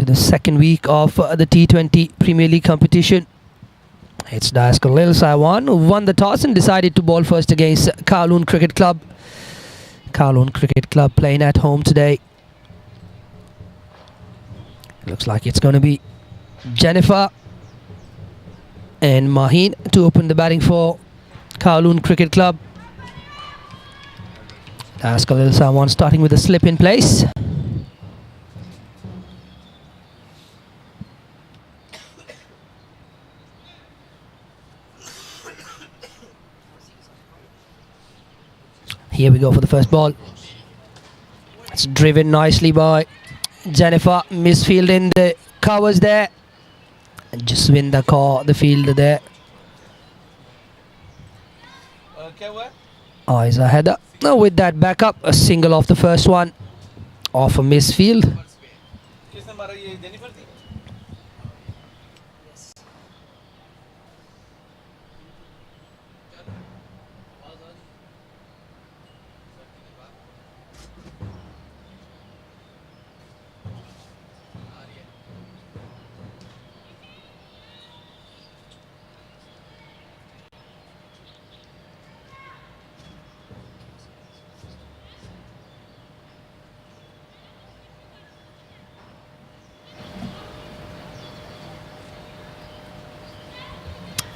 into the second week of the T20 Premier League competition. It's Daskcal who won the toss and decided to bowl first against Kowloon Cricket Club. Kowloon Cricket Club playing at home today. Looks like it's going to be Jennifer and Maheen to open the batting for Kowloon Cricket Club. Daskcal starting with a slip in place. Here we go for the first ball. It's driven nicely by Jennifer. Misfield in the covers there. And just win the field there. Eyes ahead. Now with that backup, a single off the first one. Off a misfield.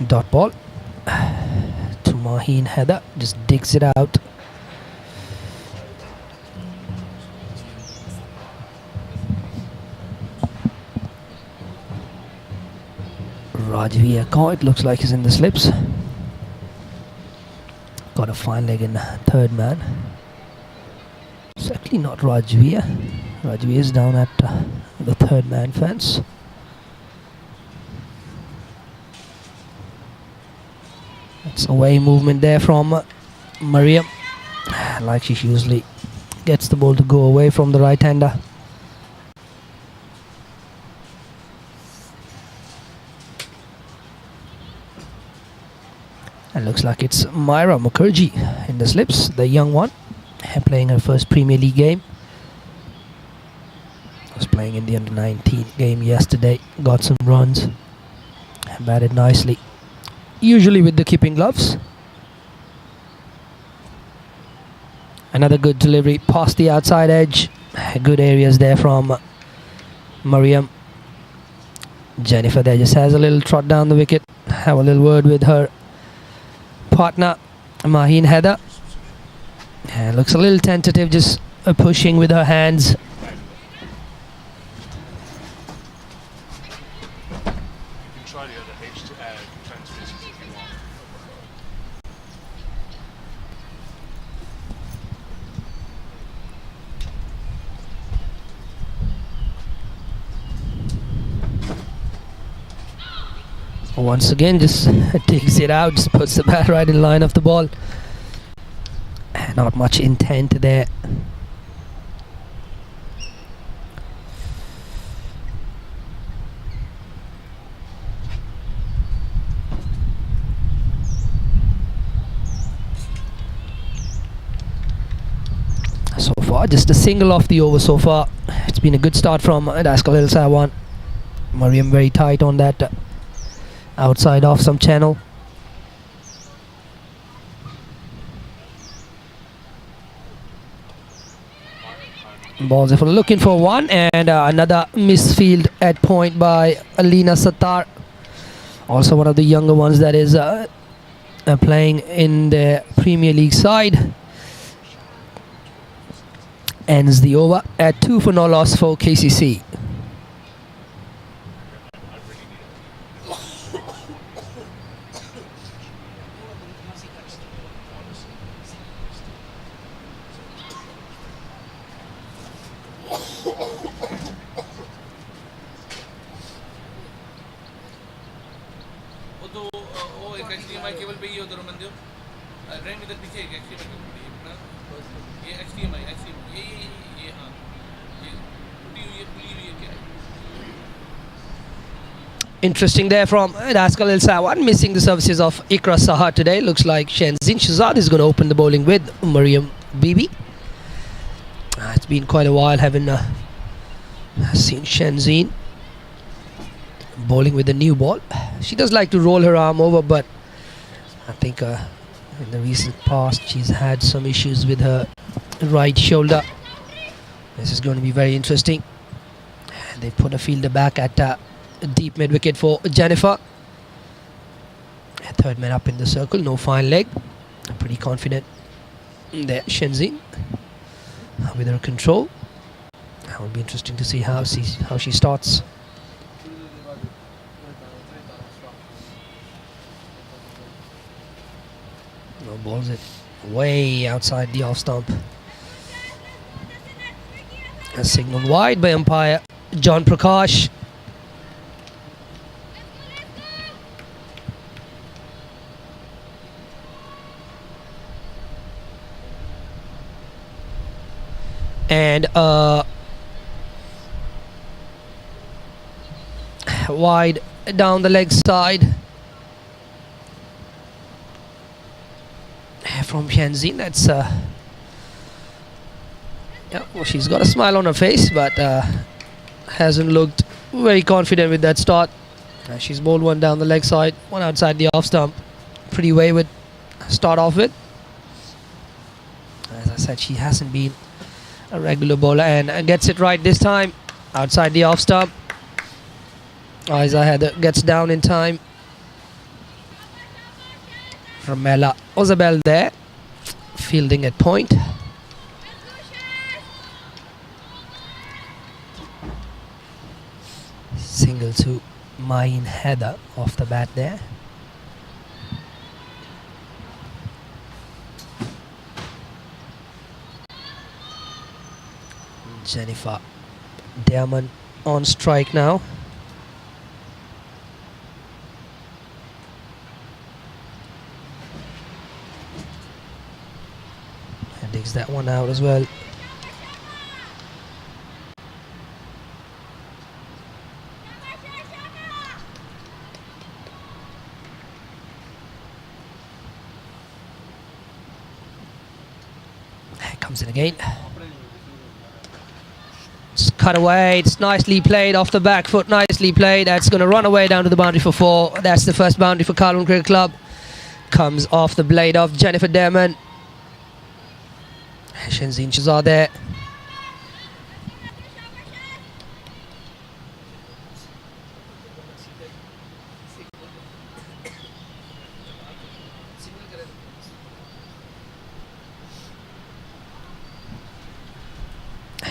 Dot ball to Maheen Heather, just digs it out. Rajvi, it looks like he's in the slips. Got a fine leg in third man. It's actually not Rajvi. Rajvi is down at the third man fence. It's away movement there from Mariam. Like she usually gets the ball to go away from the right-hander. And looks like it's Myra Mukherjee in the slips, the young one, playing her first Premier League game. Was playing in the under-19 game yesterday, got some runs, batted nicely. Usually with the keeping gloves. Another good delivery past the outside edge. Good areas there from Mariam. Jennifer there just has a little trot down the wicket. Have a little word with her partner Maheen Heather. Looks a little tentative, just pushing with her hands. Once again, just digs it out, just puts the bat right in line of the ball. Not much intent there. So far, just a single off the over so far. It's been a good start from Daskcal. Mariam very tight on that outside off some channel. Balls if we're looking for one, and another misfield at point by Alina Sattar. Also one of the younger ones that is playing in the Premier League side. Ends the over at 2 for no loss for KCC. Interesting there from Daskcal. Missing the services of Ikra Saha today. Looks like Shenzin Shahzad is going to open the bowling with Mariam Bibi. It's been quite a while, haven't seen Shenzin. bowling with the new ball. She does like to roll her arm over, but I think in the recent past she's had some issues with her right shoulder. This is going to be very interesting. They put a fielder back at deep mid wicket for Jennifer. Third man up in the circle, no fine leg. Pretty confident there, Shenzhen, with her control. That will be interesting to see how she starts. No balls it way outside the off stump. A signal wide by umpire John Prakash. And wide down the leg side from Shenzhen. That's yeah, well, she's got a smile on her face, but hasn't looked very confident with that start. She's bowled one down the leg side, one outside the off stump. Pretty wayward start off with. As I said, she hasn't been a regular bowler, and gets it right this time outside the off stump. Isa Heather gets down in time. Ramela Ozabel there, fielding at point. Single to Main Heather off the bat there. Jennifer Diamond on strike now. And digs that one out as well. Comes in again. It's cut away. It's nicely played off the back foot. Nicely played. That's going to run away down to the boundary for 4. That's the first boundary for Kowloon Cricket Club. Comes off the blade of Jennifer Diamond. Shenzhen Shahzad there.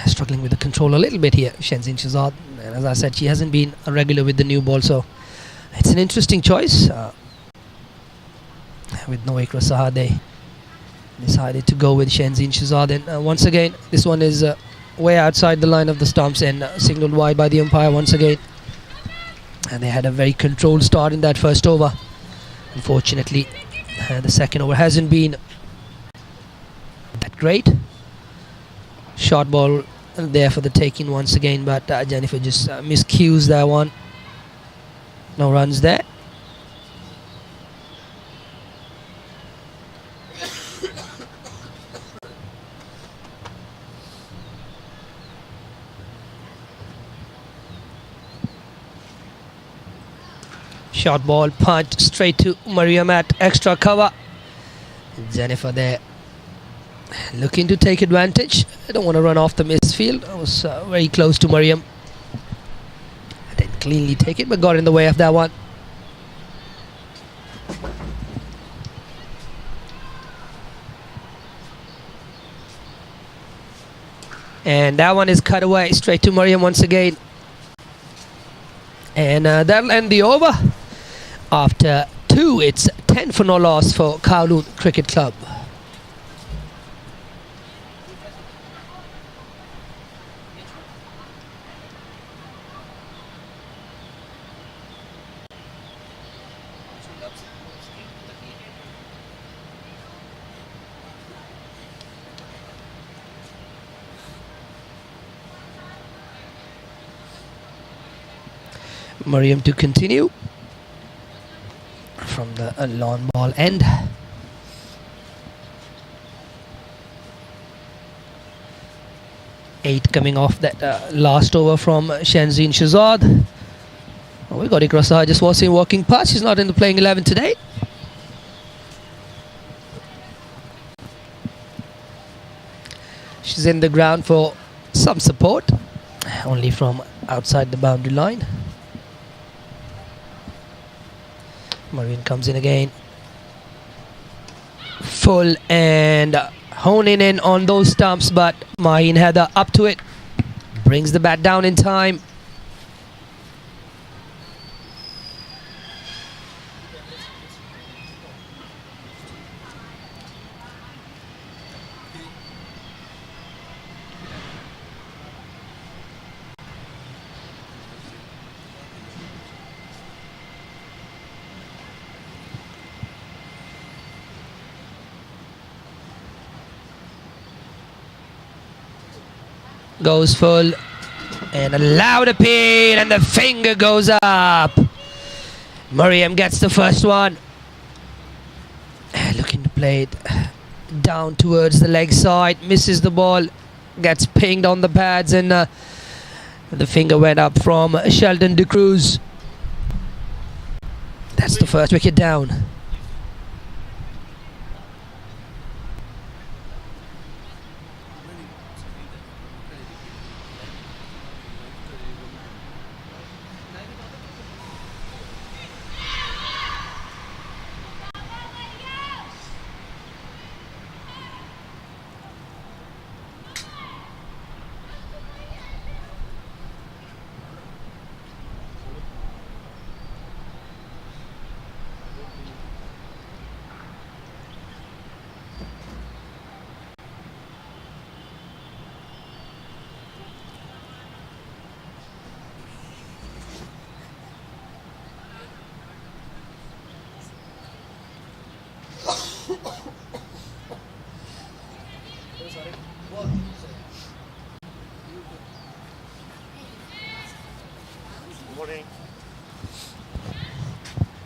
Struggling with the control a little bit here, Shenzhen Shahzad. And as I said, she hasn't been a regular with the new ball, so it's an interesting choice. With no Ikra Saha, they decided to go with Shenzhen Shahzad. And once again, this one is way outside the line of the stumps and signaled wide by the umpire once again. And they had a very controlled start in that first over. Unfortunately, the second over hasn't been that great. Short ball there for the taking once again, but Jennifer just miscues that one. No runs there. Short ball punt straight to Mariam at extra cover. Jennifer there looking to take advantage. I don't want to run off the misfield. I was very close to Mariam. I didn't cleanly take it, but got in the way of that one. And that one is cut away straight to Mariam once again. And that'll end the over. After 2, it's 10 for no loss for Kowloon Cricket Club. Mariam to continue from the lawn ball end. Eight coming off that last over from Shenzhen Shahzad. We got across her, just was in walking past. She's not in the playing 11 today. She's in the ground for some support, only from outside the boundary line. Mariam comes in again. Full and honing in on those stumps, but Maheen Heather up to it. Brings the bat down in time. Goes full and a loud appeal, and the finger goes up. Mariam gets the first one. Looking to play it down towards the leg side, misses the ball, gets pinged on the pads, and the finger went up from Sheldon De Cruz. That's the first wicket down.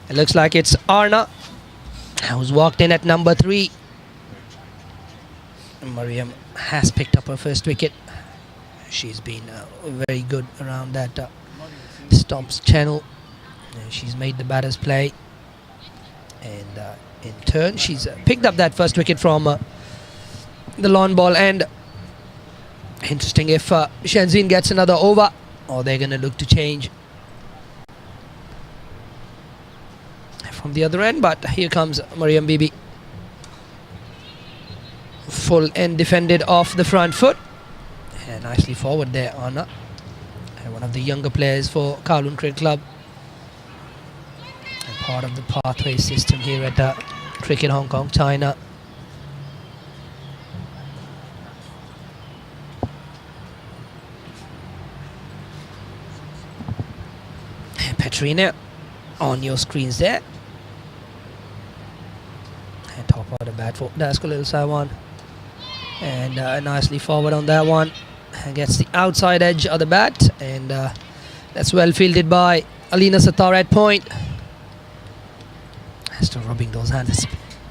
It looks like it's Arna who's walked in at number 3. Mariam has picked up her first wicket. She's been very good around that stumps channel. She's made the batters play, and in turn she's picked up that first wicket from the lawn ball. And interesting if Shenzhen gets another over, or they're going to look to change from the other end. But here comes Mariam Bibi. Full and defended off the front foot. And nicely forward there, Anna. One of the younger players for Kowloon Cricket Club. And part of the pathway system here at Cricket Hong Kong, China. Petrina on your screens there. And top of the bat for Daskcal Saiwan. And nicely forward on that one. And gets the outside edge of the bat. And that's well fielded by Alina Sattar at point. Still rubbing those hands.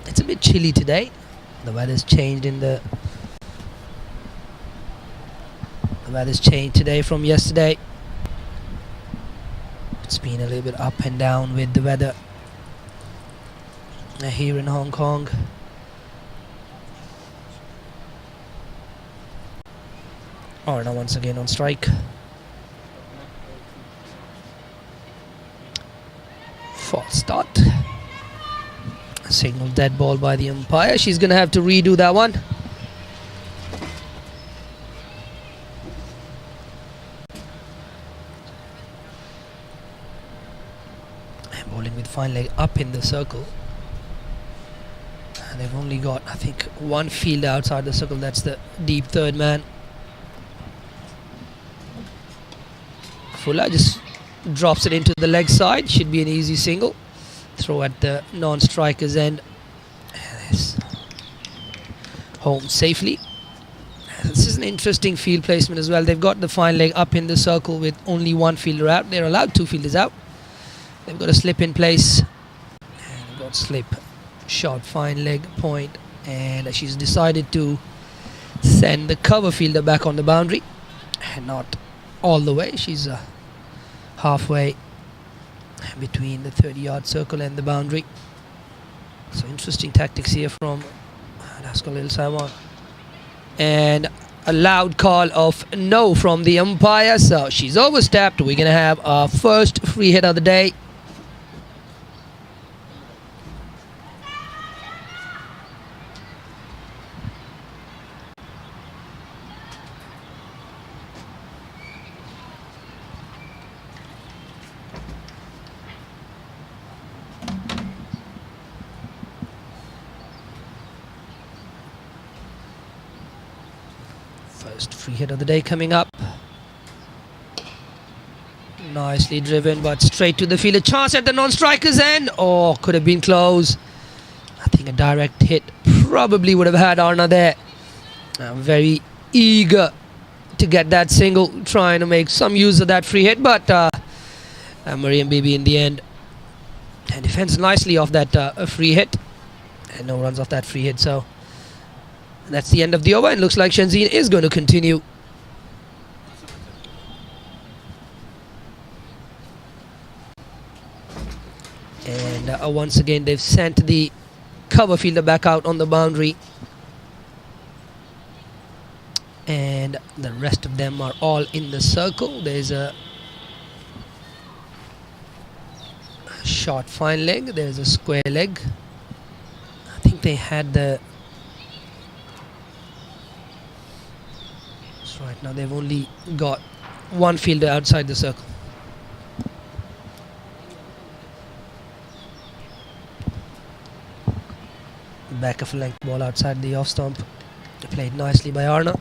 It's a bit chilly today. The weather's changed the weather's changed today from yesterday. It's been a little bit up and down with the weather here in Hong Kong. Arna once again on strike. False start. Signal dead ball by the umpire. She's going to have to redo that one. Bowling with fine leg up in the circle. And they've only got, I think, one fielder outside the circle. That's the deep third man. Fuller just drops it into the leg side. Should be an easy single. Throw at the non-striker's end. Home safely. This is an interesting field placement as well. They've got the fine leg up in the circle with only one fielder out. They're allowed 2 fielders out. They've got a slip in place. And they've got slip, short, fine leg, point. And she's decided to send the cover fielder back on the boundary. And not all the way. She's halfway between the 30-yard circle and the boundary. So interesting tactics here from Daskcal. And a loud call of no from the umpire. So she's overstepped. We're going to have our first free hit of the day. First free hit of the day coming up. Nicely driven, but straight to the field. A chance at the non-striker's end. Oh, could have been close. I think a direct hit probably would have had Arna there. Very eager to get that single, trying to make some use of that free hit, but Mariam Bibi in the end defends nicely off that free hit, and no runs off that free hit. So that's the end of the over, and looks like Shenzhen is going to continue. And once again they've sent the cover fielder back out on the boundary, and the rest of them are all in the circle. There's a short fine leg, there's a square leg. I think they had the right now they've only got one fielder outside the circle. Back of a length ball outside the off stump, played nicely by Arna.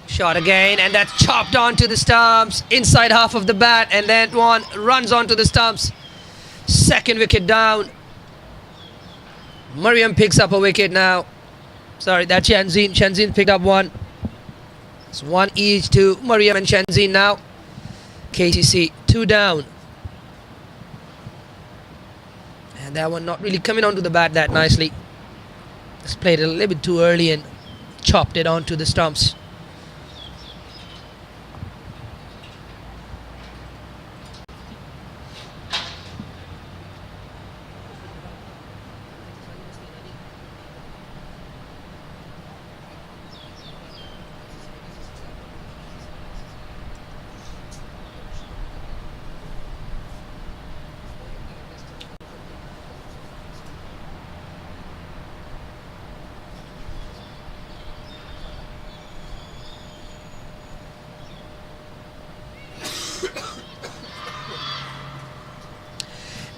Shot again, and that's chopped onto the stumps, inside half of the bat, and then one runs onto the stumps. Second wicket down. Mariam picks up a wicket now. Sorry, that's Shenzhen. Shenzhen picked up one. It's one each to Mariam and Shenzhen now. KCC 2 down. And that one not really coming onto the bat that nicely. Just played it a little bit too early and chopped it onto the stumps.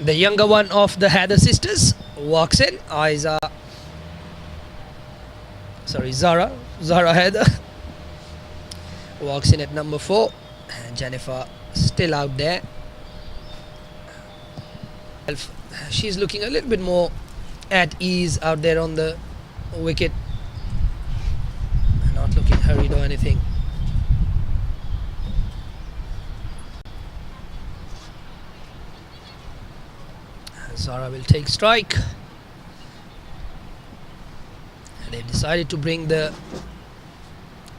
The younger one of the Heather sisters walks in. Zara Heather walks in at number 4, and Jennifer still out there. She's looking a little bit more at ease out there on the wicket, not looking hurried or anything. Zara will take strike. And they've decided to bring the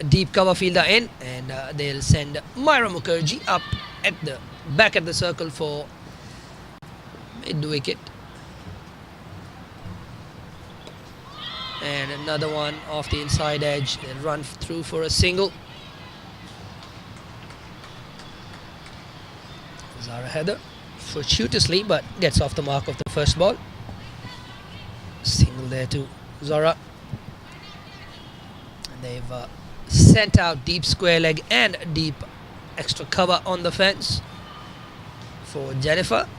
deep cover fielder in, and they'll send Myra Mukherjee up at the back at the circle for mid wicket. And another one off the inside edge. They'll run through for a single. Zara Heather fortuitously, but gets off the mark of the first ball. Single there to Zara. And they've sent out deep square leg and deep extra cover on the fence for Jennifer.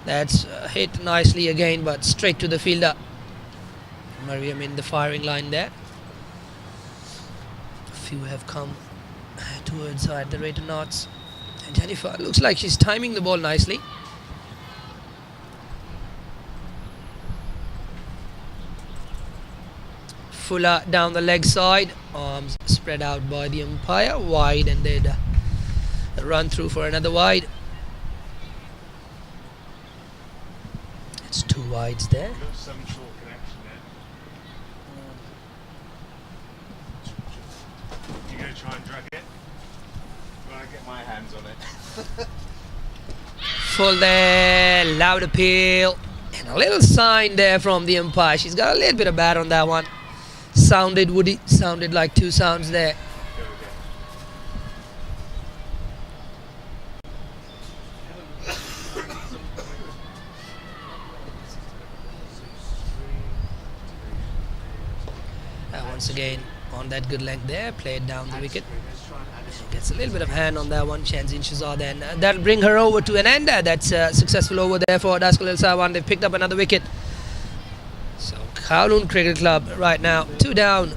That's hit nicely again, but straight to the fielder. Mariam in the firing line there. A few have come towards her at the rate of knots. Jennifer looks like she's timing the ball nicely. Fuller down the leg side, arms spread out by the umpire, wide, and then run through for another wide. It's 2 wides there. Some short connection there. You gonna try and drag it? I'm gonna get my hands on it. Full there, loud appeal, and a little sign there from the umpire. She's got a little bit of bat on that one. Sounded woody, sounded like 2 sounds there. Once again on that good length there, played down the wicket. Gets a little bit of hand on that one, Shanzin Shahzad, and that'll bring her over to an end. That's a successful over there for Daskcal El-Sawan. They've picked up another wicket. So Kowloon Cricket Club right now 2 down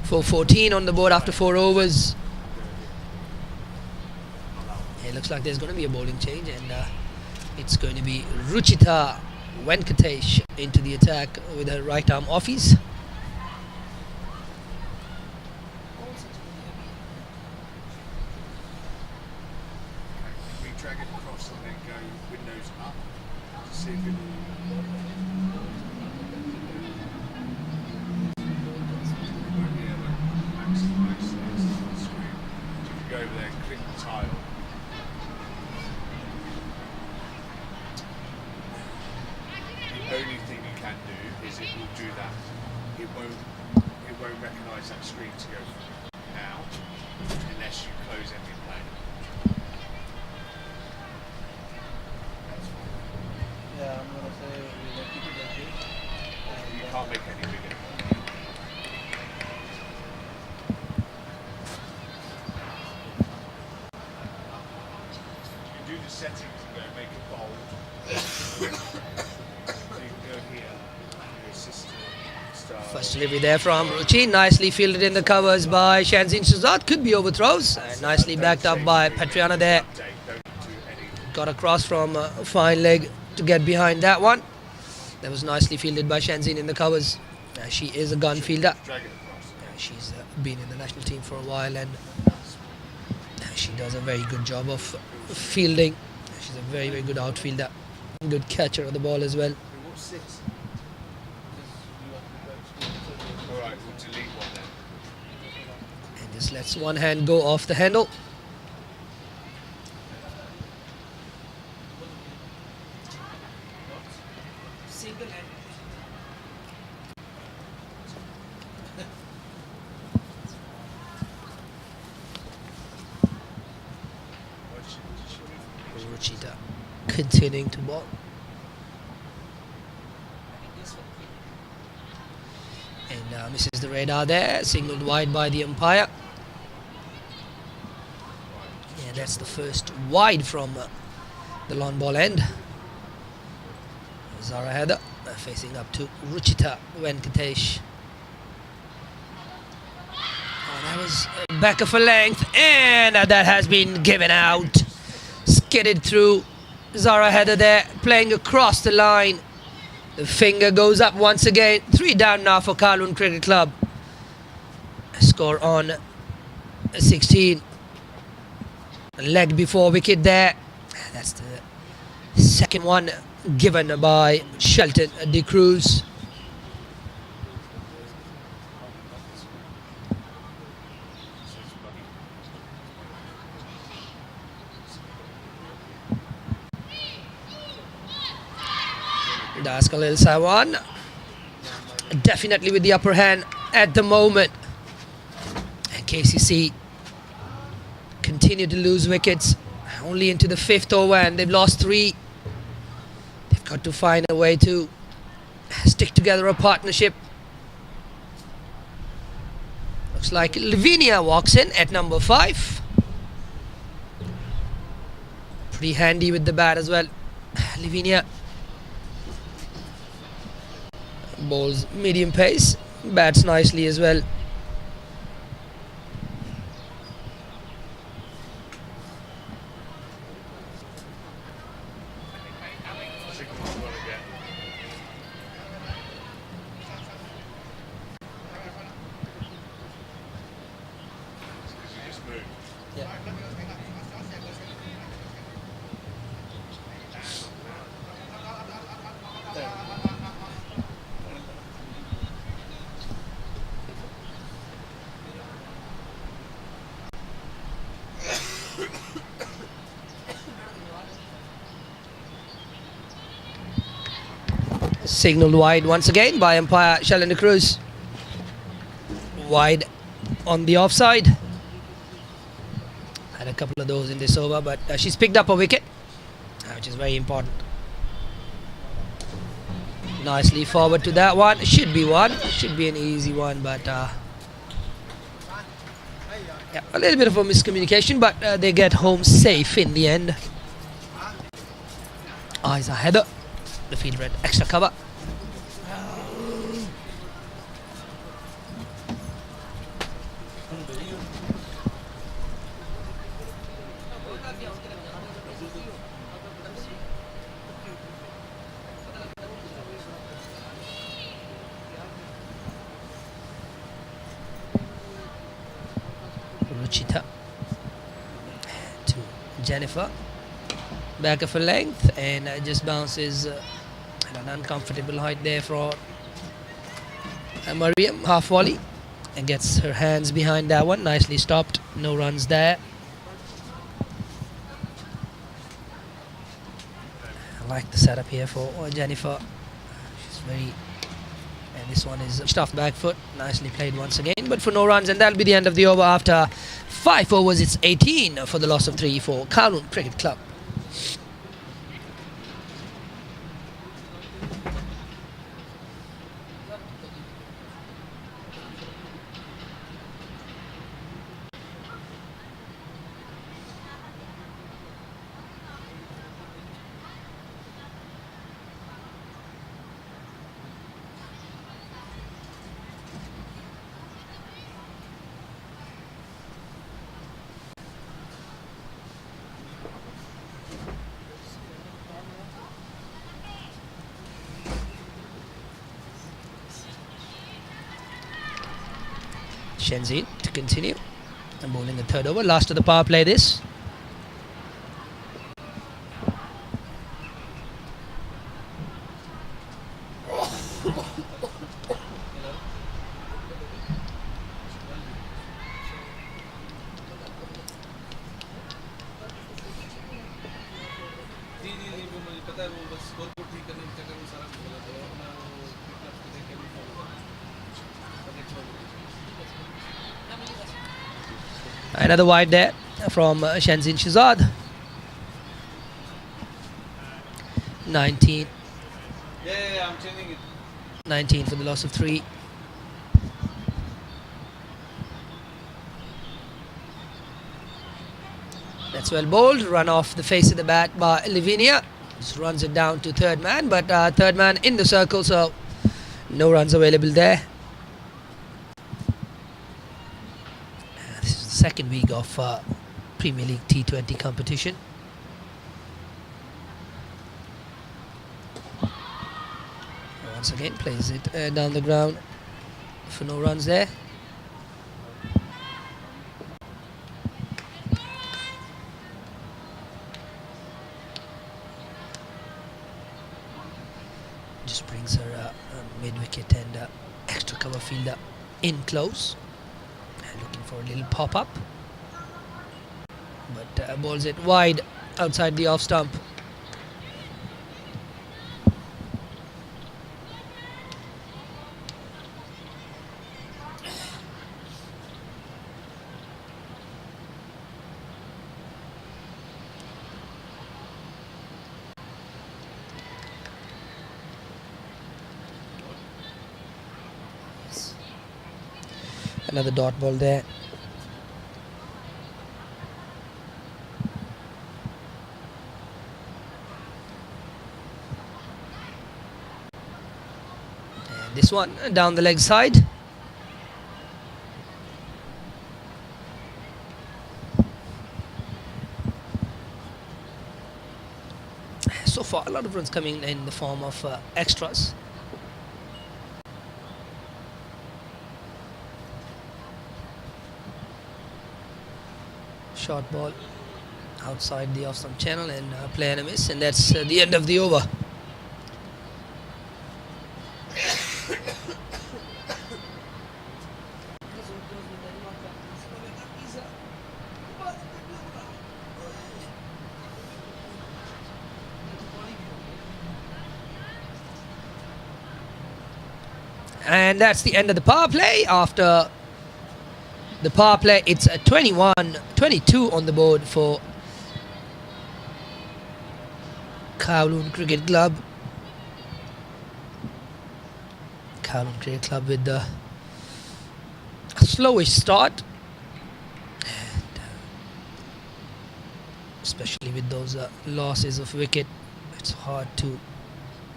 for 14 on the board after 4 overs. It looks like there's going to be a bowling change, and it's going to be Ruchita Venkatesh into the attack with her right arm offies. Drag it across and then go windows up to see if it maximize the screen. So if you go over there and click the tile, the only thing you can do is it will do that. It won't recognise that screen to go now unless you close every plane. Yeah, I'm gonna say we'll keep it like this. You can't make any bigger. You can do the settings and go make it bold. So you can go here, your assistant, start. First delivery there from Ruchi, nicely fielded in the covers by Shanzin Shahzad. Could be overthrows, and nicely backed up by Patriana there. Got across from a fine leg to get behind that one. That was nicely fielded by Shanzin in the covers. She is a gun fielder. She's been in the national team for a while, and she does a very good job of fielding. She's a very, very good outfielder. Good catcher of the ball as well. Alright, we'll delete one then. And just lets one hand go off the handle. Ruchita continuing to ball. And misses the radar there, signaled wide by the umpire. Yeah, that's the first wide from the long ball end. Zara Heather facing up to Ruchita Venkatesh. Oh, that was back of a length, and that has been given out. Skidded through. Zara Heather there, playing across the line. The finger goes up once again. 3 down now for Kowloon Cricket Club. Score on 16. Leg before wicket there. That's the second one given by Shelton De Cruz. Daskcal El-Sawan definitely with the upper hand at the moment. And KCC continue to lose wickets only into the 5th over, and they've lost 3. They've got to find a way to stick together a partnership. Looks like Lavinia walks in at number 5. Pretty handy with the bat as well. Lavinia bowls medium pace, bats nicely as well. Signalled wide once again by umpire Shalender Cruz. Wide on the offside. Had a couple of those in this over, but she's picked up a wicket, which is very important. Nicely forward to that one. Should be one. Should be an easy one, but yeah, a little bit of a miscommunication, but they get home safe in the end. Eyes are header. The field red extra cover. Ruchita to Jennifer, back of a length, and just bounces at an uncomfortable height there for Mariam, half volley, and gets her hands behind that one. Nicely stopped, no runs there. I like the setup here for Jennifer. She's very, and this one is stuffed back foot, nicely played once again, but for no runs, and that'll be the end of the over. After 5 overs, it's 18 for the loss of 3 for Kowloon Cricket Club. Shenzhen to continue and bowling the third over, last of the power play this. Another wide there from Shenzhen Shahzad. 19. Yeah, I'm changing it. 19 for the loss of 3. That's well bowled. Run off the face of the bat by Lavinia. Just runs it down to third man, but third man in the circle, so no runs available there. This is the second week of Premier League T20 competition. Once again plays it down the ground for no runs there. Just brings her mid-wicket and extra cover fielder in close. And looking for a little pop-up. But bowls it wide outside the off stump. Another dot ball there. And this one down the leg side. So far, a lot of runs coming in the form of extras. Short ball outside the off-stump channel and play and a miss, and that's the end of the over. And that's the end of the power play. After the power play, it's a 22 on the board for Kowloon Cricket Club. Kowloon Cricket Club with the slowish start, and, especially with those losses of wicket, it's hard to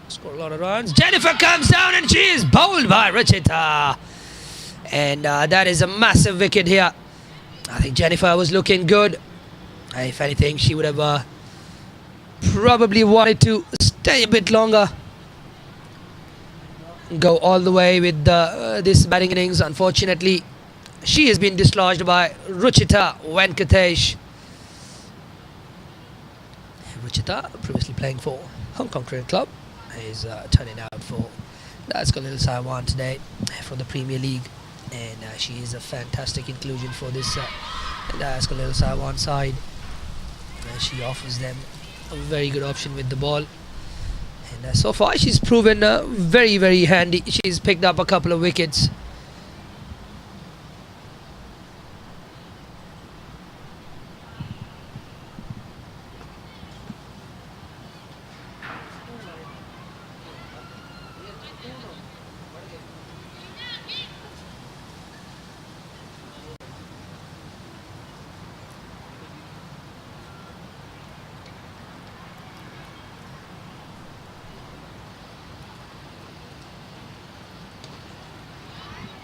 score a lot of runs. Jennifer comes down and she is bowled by Ruchita, and that is a massive wicket here. I think Jennifer was looking good. If anything, she would have probably wanted to stay a bit longer, go all the way with this batting innings. Unfortunately, she has been dislodged by Ruchita Venkatesh. Ruchita, previously playing for Hong Kong Cricket Club, is turning out for Daskcal Little Saiwan today for the Premier League, and she is a fantastic inclusion for this Daskcal Little Saiwan side. She offers them a very good option with the ball. And so far she's proven very, very handy. She's picked up a couple of wickets.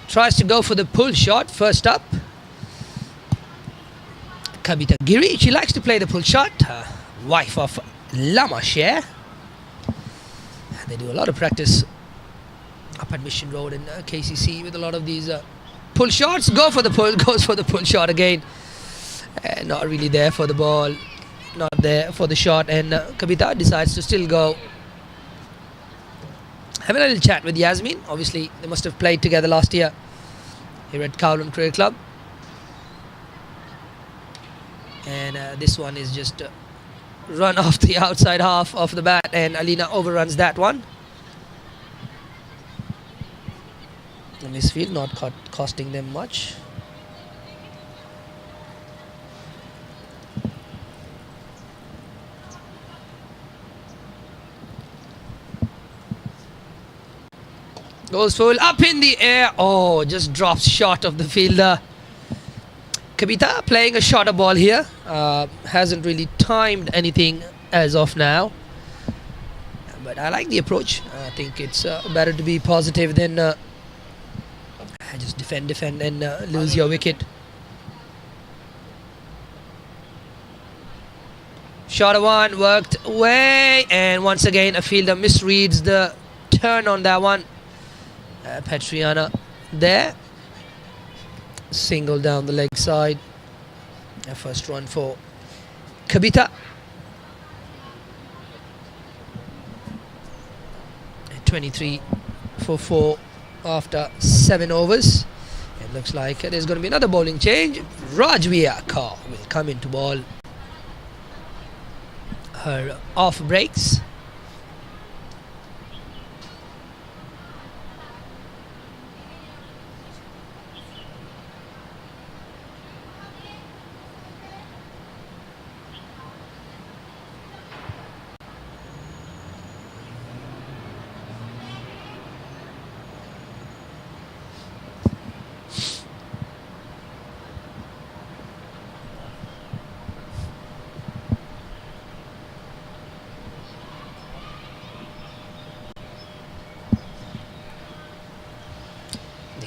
Tries to go for the pull shot. First up, Kavita Giri. She likes to play the pull shot. Wife of Lama Share. They do a lot of practice up at Mission Road in KCC with a lot of these pull shots. Go for the pull. Goes for the pull shot again. Not really there for the ball. Not there for the shot. And Kavita decides to still go. Having a little chat with Yasmin. Obviously, they must have played together last year here at Kowloon Cricket Club. And this one is just run off the outside half of the bat, and Alina overruns that one. And this field not costing them much. Goes full up in the air. Oh, just drops short of the fielder. Kavita playing a shorter ball here. Hasn't really timed anything as of now. But I like the approach. I think it's better to be positive than just defend and lose your wicket. Shorter one worked away, and once again a fielder misreads the turn on that one. Petriana there. Single down the leg side. A first run for Kavita. 23 for 4 after 7 overs. It looks like there's going to be another bowling change. Rajvia Kaur will come into ball. Her off breaks.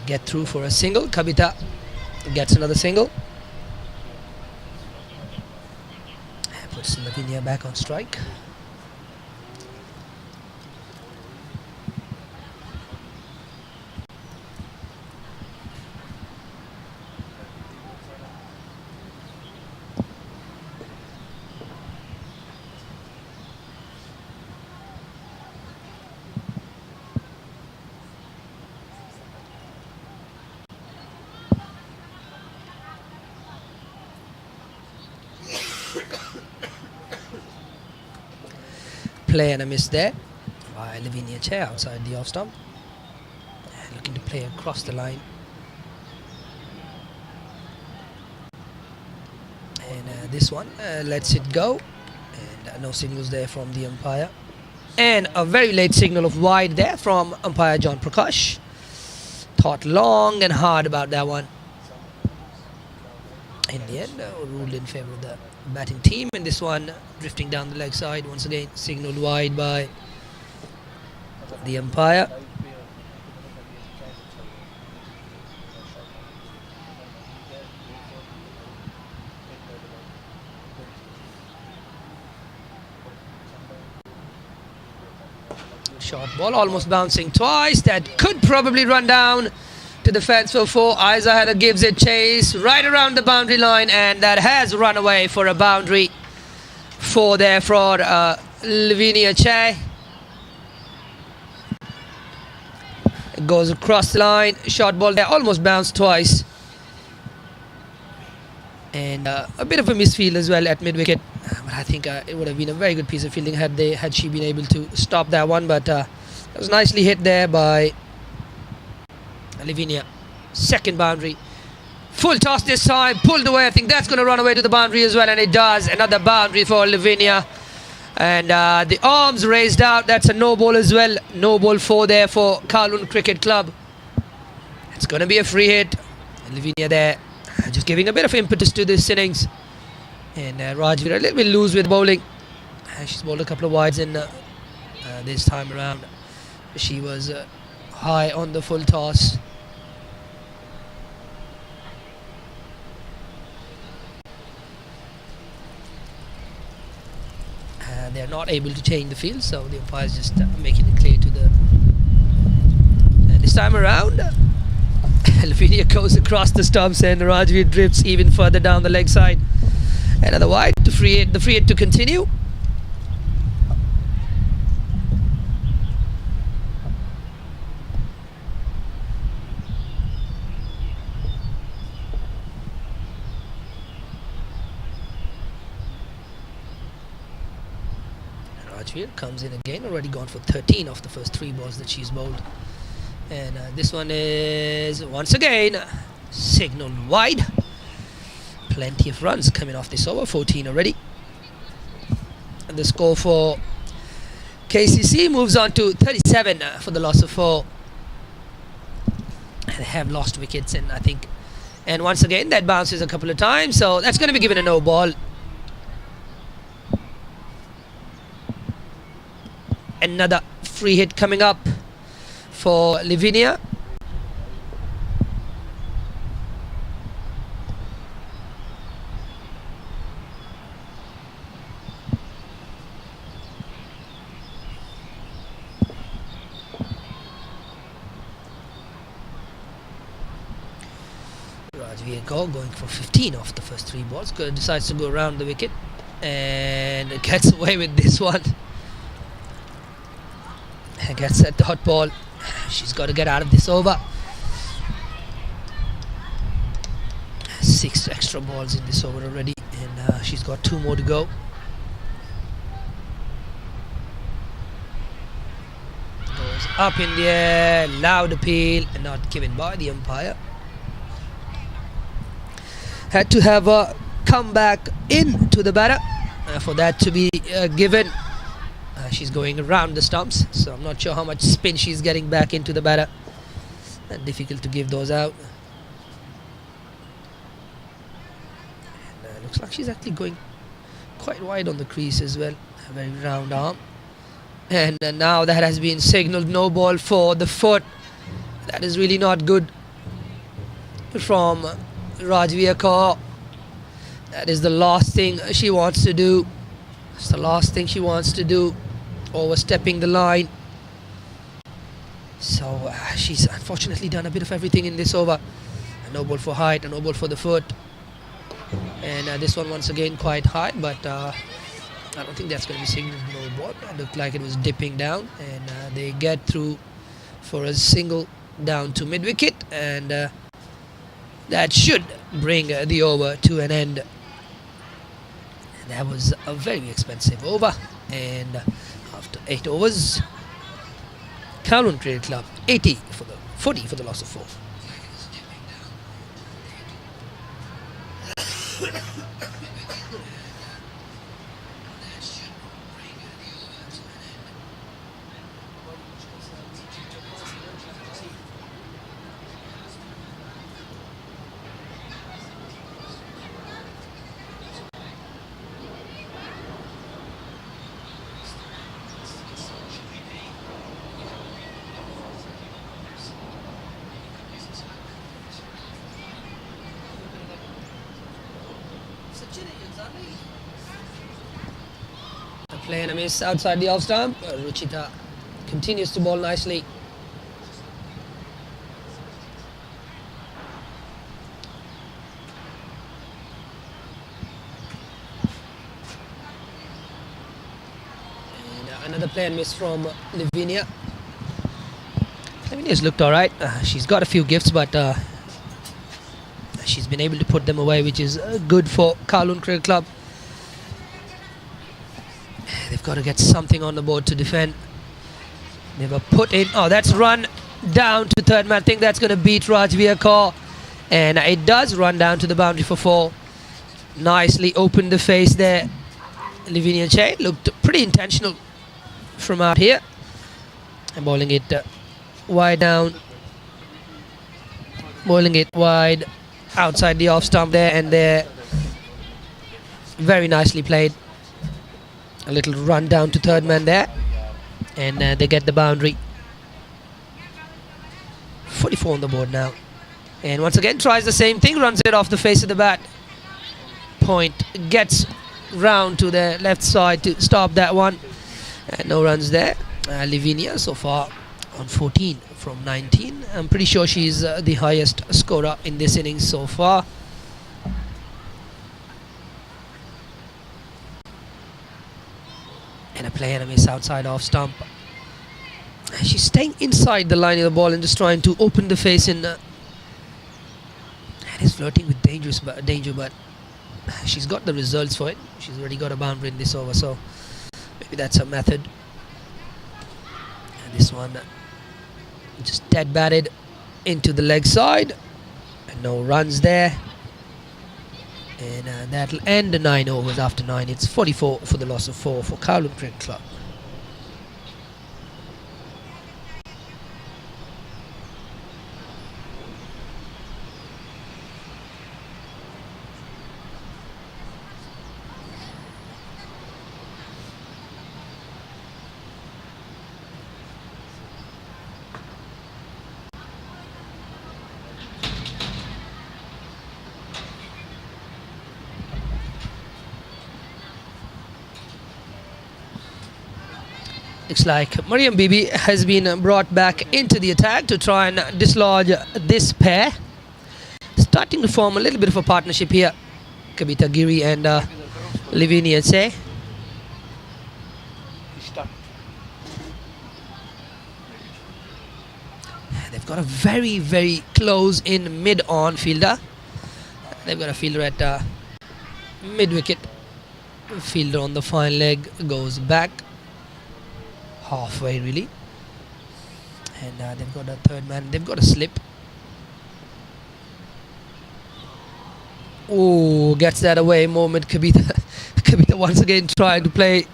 Get through for a single. Kavita gets another single. Puts Lavinia back on strike. Play and a miss there by Lavinia Chair outside the off stump. Looking to play across the line. And this one lets it go. And no signals there from the umpire. And a very late signal of wide there from umpire John Prakash. Thought long and hard about that one. In the end, ruled in favour of the batting team. And this one drifting down the leg side. Once again, signalled wide by the umpire. Short ball almost bouncing twice. That could probably run down to the fence for 4. Isa Heather gives it chase right around the boundary line, and that has run away for a boundary for there for Lavinia Che. It goes across the line. Short ball there almost bounced twice. And a bit of a misfield as well at mid-wicket. But I think it would have been a very good piece of fielding had she been able to stop that one. But it was nicely hit there by Lavinia. Second boundary. Full toss this time. Pulled away. I think that's going to run away to the boundary as well. And it does. Another boundary for Lavinia. And the arms raised out. That's a no ball as well. No ball 4 there for Kowloon Cricket Club. It's going to be a free hit. And Lavinia there. Just giving a bit of impetus to this innings. And Rajveer a little bit loose with bowling. She's bowled a couple of wides in this time around. She was high on the full toss. They're not able to change the field, so the umpire is just making it clear to the... And this time around, Lavinia goes across the stumps and Rajveer drifts even further down the leg side. Another wide to free hit, the free hit to continue. Rajveer comes in again, already gone for 13 off the first 3 balls that she's bowled. And this one is once again signalled wide. Plenty of runs coming off this over, 14 already. And the score for KCC moves on to 37 for the loss of 4. They have lost wickets, and I think, and once again that bounces a couple of times, so that's going to be given a no ball. Another free hit coming up for Lavinia. Rajveer going for 15 off the first 3 balls. Decides to go around the wicket and gets away with this one. And gets that dot ball. She's got to get out of this over. 6 extra balls in this over already, and she's got 2 more to go. Goes up in the air, loud appeal, and not given by the umpire. Had to have a comeback into the batter for that to be given. She's going around the stumps, so I'm not sure how much spin she's getting back into the batter. Difficult to give those out. And, looks like she's actually going quite wide on the crease as well. A very round arm. And now that has been signalled no ball for the foot. That is really not good from Rajveer Kaur. That is the last thing she wants to do. It's the last thing she wants to do. Overstepping the line. So she's unfortunately done a bit of everything in this over. A no ball for height, a no ball for the foot. And this one once again quite high, but I don't think that's going to be signalled no ball. It looked like it was dipping down, and they get through for a single down to mid-wicket, and that should bring the over to an end. And that was a very expensive over, and after 8 overs, Kowloon Cricket Club 80 for the 40 for the loss of 4. Playing a miss outside the off stump. Ruchita continues to bowl nicely. And another play and miss from Lavinia. Lavinia's looked alright. She's got a few gifts, but she's been able to put them away, which is good for Kowloon Cricket Club. They've got to get something on the board to defend. Never put in. Oh, that's run down to third man. I think that's going to beat Rajveer Kaur. And it does run down to the boundary for 4. Nicely opened the face there. Lavinia Che looked pretty intentional from out here. And bowling it wide down. Bowling it wide outside the off stump there. And there. Very nicely played. A little run down to third man there, and they get the boundary. 44 on the board now, and once again tries the same thing, runs it off the face of the bat. Point gets round to the left side to stop that one, and no runs there. Lavinia so far on 14 from 19. I'm pretty sure she's the highest scorer in this innings so far. And a play and a miss outside off stump. She's staying inside the line of the ball and just trying to open the face in. And is flirting with danger, but she's got the results for it. She's already got a boundary in this over, so maybe that's her method. And this one just dead batted into the leg side, and no runs there. And that'll end the 9 overs after 9. It's 44 for the loss of 4 for Kowloon Cricket Club. Looks like Mariam Bibi has been brought back into the attack to try and dislodge this pair. Starting to form a little bit of a partnership here. Kabita Giri and Lavinia Che. They've got a very, very close in mid-on fielder. They've got a fielder at mid-wicket. Fielder on the fine leg goes back. Halfway really, and they've got a third man. They've got a slip. Oh, gets that away. Mohammad Kabita once again trying to play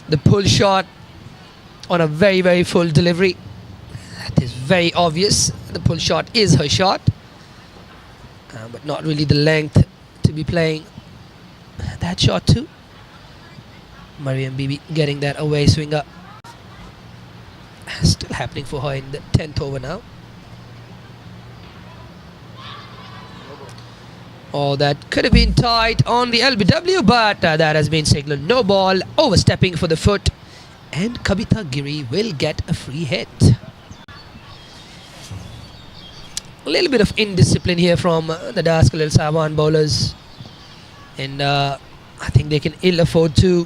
the pull shot on a very, very full delivery. That is very obvious. The pull shot is her shot, but not really the length to be playing that shot too. Mariam Bibi getting that away swinger. Still happening for her in the 10th over now. Oh, that could have been tight on the LBW, but that has been signalled no ball. Overstepping for the foot, and Kabita Giri will get a free hit. A little bit of indiscipline here from the Daskcal El Saban bowlers, and I think they can ill afford to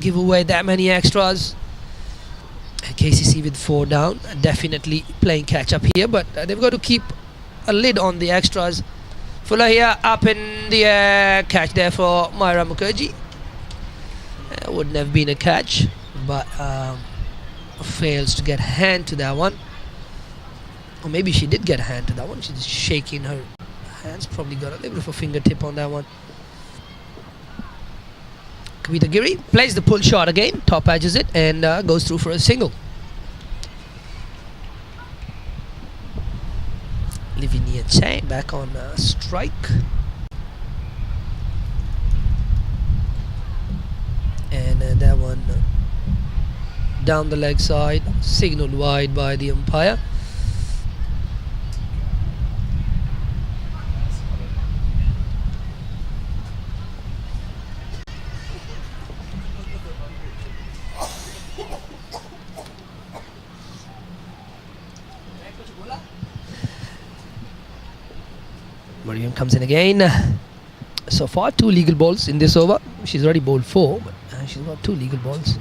give away that many extras. KCC with 4 down, definitely playing catch up here, but they've got to keep a lid on the extras. Fuller here, up in the air, catch there for Myra Mukherjee. Wouldn't have been a catch, but fails to get a hand to that one. Or maybe she did get a hand to that one. She's just shaking her hands. Probably got a little bit of a fingertip on that one. Kavita Giri plays the pull shot again. Top edges it and goes through for a single. Lavinia Chang back on strike. And that one down the leg side, signaled wide by the umpire. Mariam comes in again. So far 2 legal balls in this over. She's already bowled 4, but she's got 2 legal balls.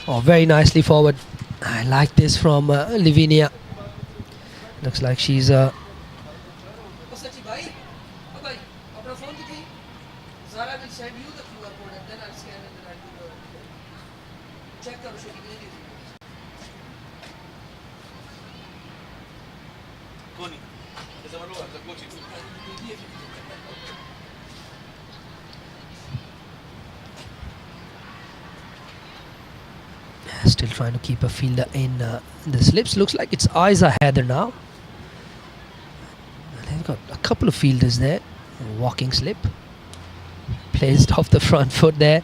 Oh, very nicely forward. I like this from Lavinia. Looks like she's still trying to keep a fielder in the slips. Looks like it's Aiza Heather now. And they've got a couple of fielders there. Walking slip. Placed off the front foot there.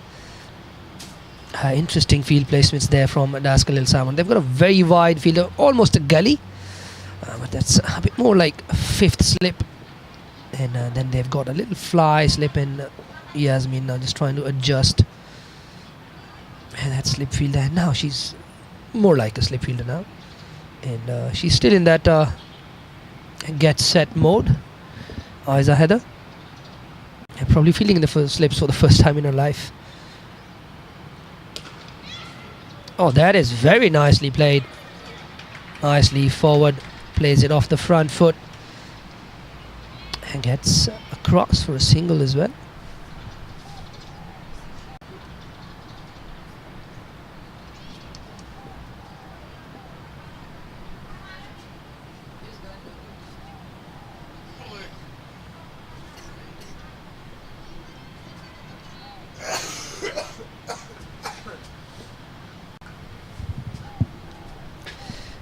Interesting field placements there from Daskcal Simon. They've got a very wide fielder, almost a gully. But that's a bit more like a 5th slip. And then they've got a little fly slip, and Yasmin now just trying to adjust. And that slip fielder, and now she's more like a slip fielder now. And she's still in that get set mode. Aiza Heather. And probably feeling the first slips for the first time in her life. Oh, that is very nicely played. Nicely forward. Plays it off the front foot. And gets across for a single as well.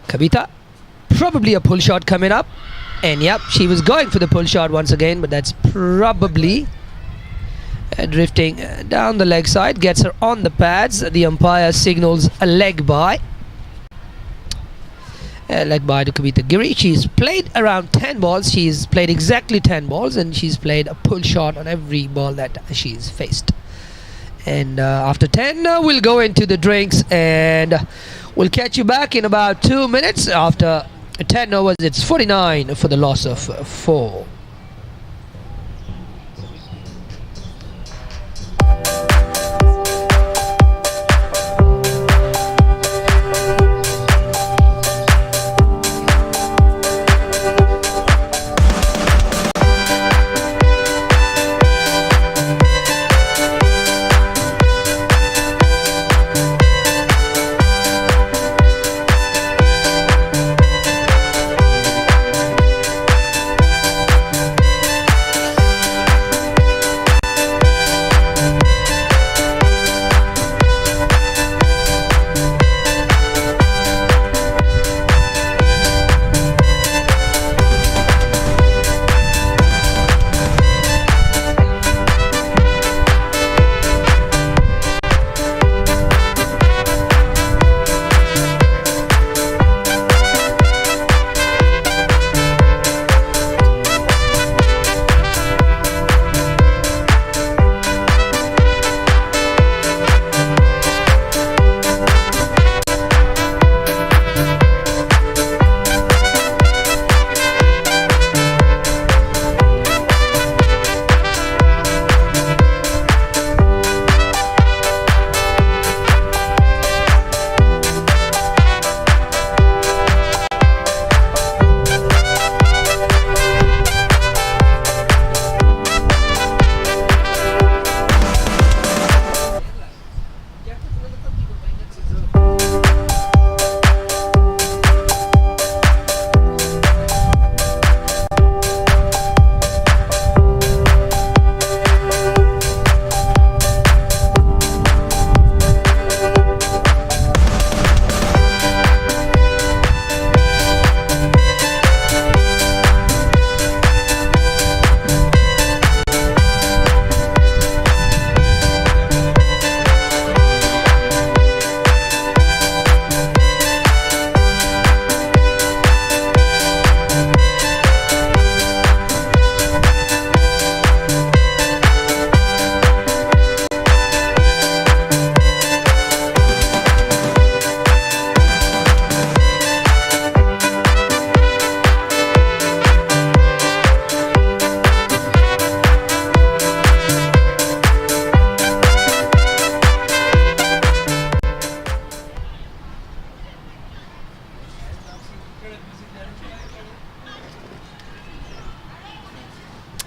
Kavita, probably a pull shot coming up. And yep, she was going for the pull shot once again, but that's probably drifting down the leg side. Gets her on the pads. The umpire signals a leg by. Leg by to Kavita Giri. She's played around 10 balls. She's played exactly 10 balls, and she's played a pull shot on every ball that she's faced. And after 10, we'll go into the drinks, and we'll catch you back in about 2 minutes. After 10 overs, it's 49 for the loss of 4.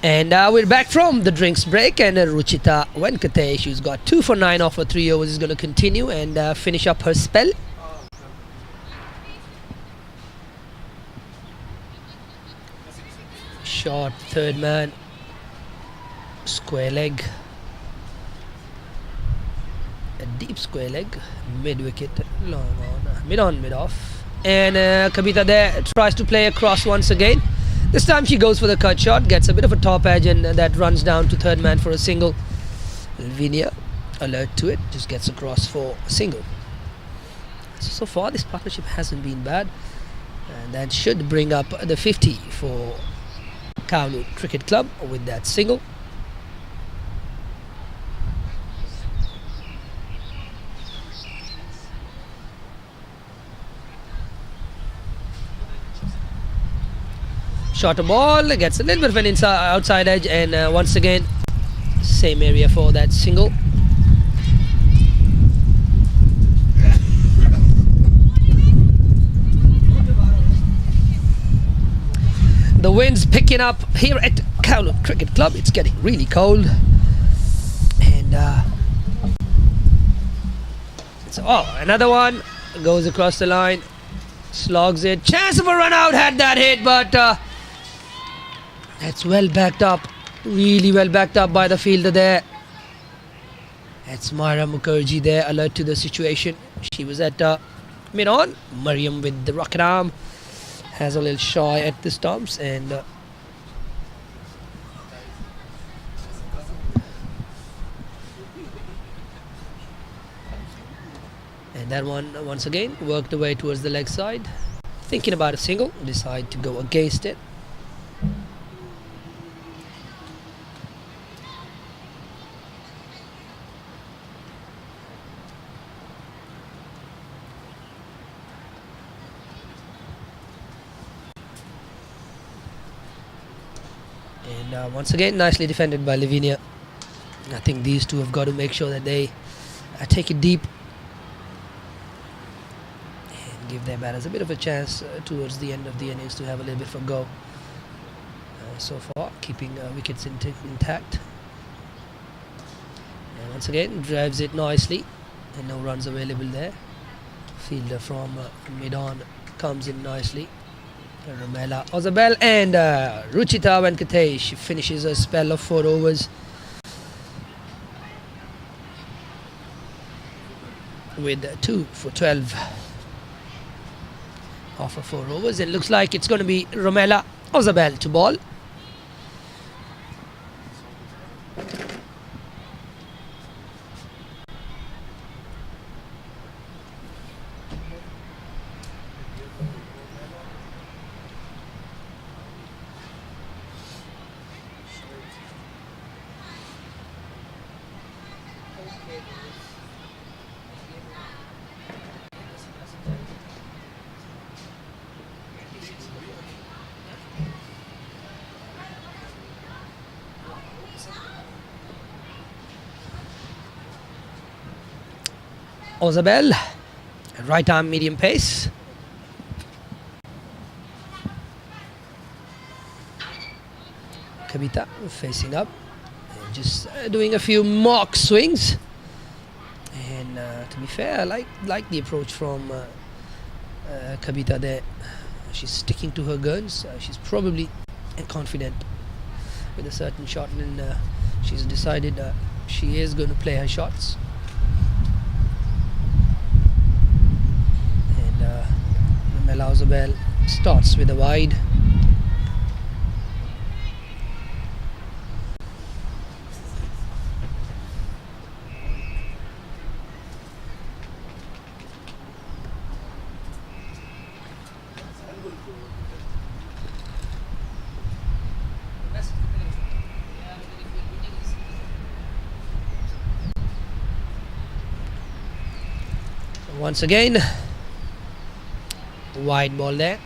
And we're back from the drinks break, and Ruchita Venkatesh, who's got 2 for 9 off her 3 overs, is going to continue and finish up her spell. Short third man, square leg, a deep square leg, mid wicket, long on, mid on, mid off. And Kavita there tries to play across once again. This time she goes for the cut shot, gets a bit of a top edge, and that runs down to third man for a single. Lavinia, alert to it, just gets across for a single. So far this partnership hasn't been bad, and that should bring up the 50 for Kaunu Cricket Club with that single. Shorter ball, gets a little bit of an outside edge, and once again same area for that single. The wind's picking up here at Kaunu Cricket Club. It's getting really cold, and another one goes across the line, slogs it, chance of a run out had that hit, but that's well backed up, really well backed up by the fielder there. That's Myra Mukherjee there, alert to the situation. She was at mid-on. Mariam with the rocket arm has a little shy at the stumps, and that one once again worked away towards the leg side, thinking about a single, decide to go against it. And once again nicely defended by Lavinia. I think these two have got to make sure that they take it deep and give their batters a bit of a chance towards the end of the innings to have a little bit of a go. So far keeping wickets intact, and once again drives it nicely, and no runs available there. Fielder from mid-on comes in nicely. Ramela Ozabel, and Ruchita Venkatesh finishes a spell of 4 overs with 2 for 12 off of 4 overs. It looks like it's going to be Ramela Ozabel to ball. Ozabel, right arm medium pace. Kavita facing up, and just doing a few mock swings. And to be fair, I like the approach from Kavita there. She's sticking to her guns. She's probably confident with a certain shot, and she's decided she is going to play her shots. Ozabel starts with a wide. Once again, wide ball there.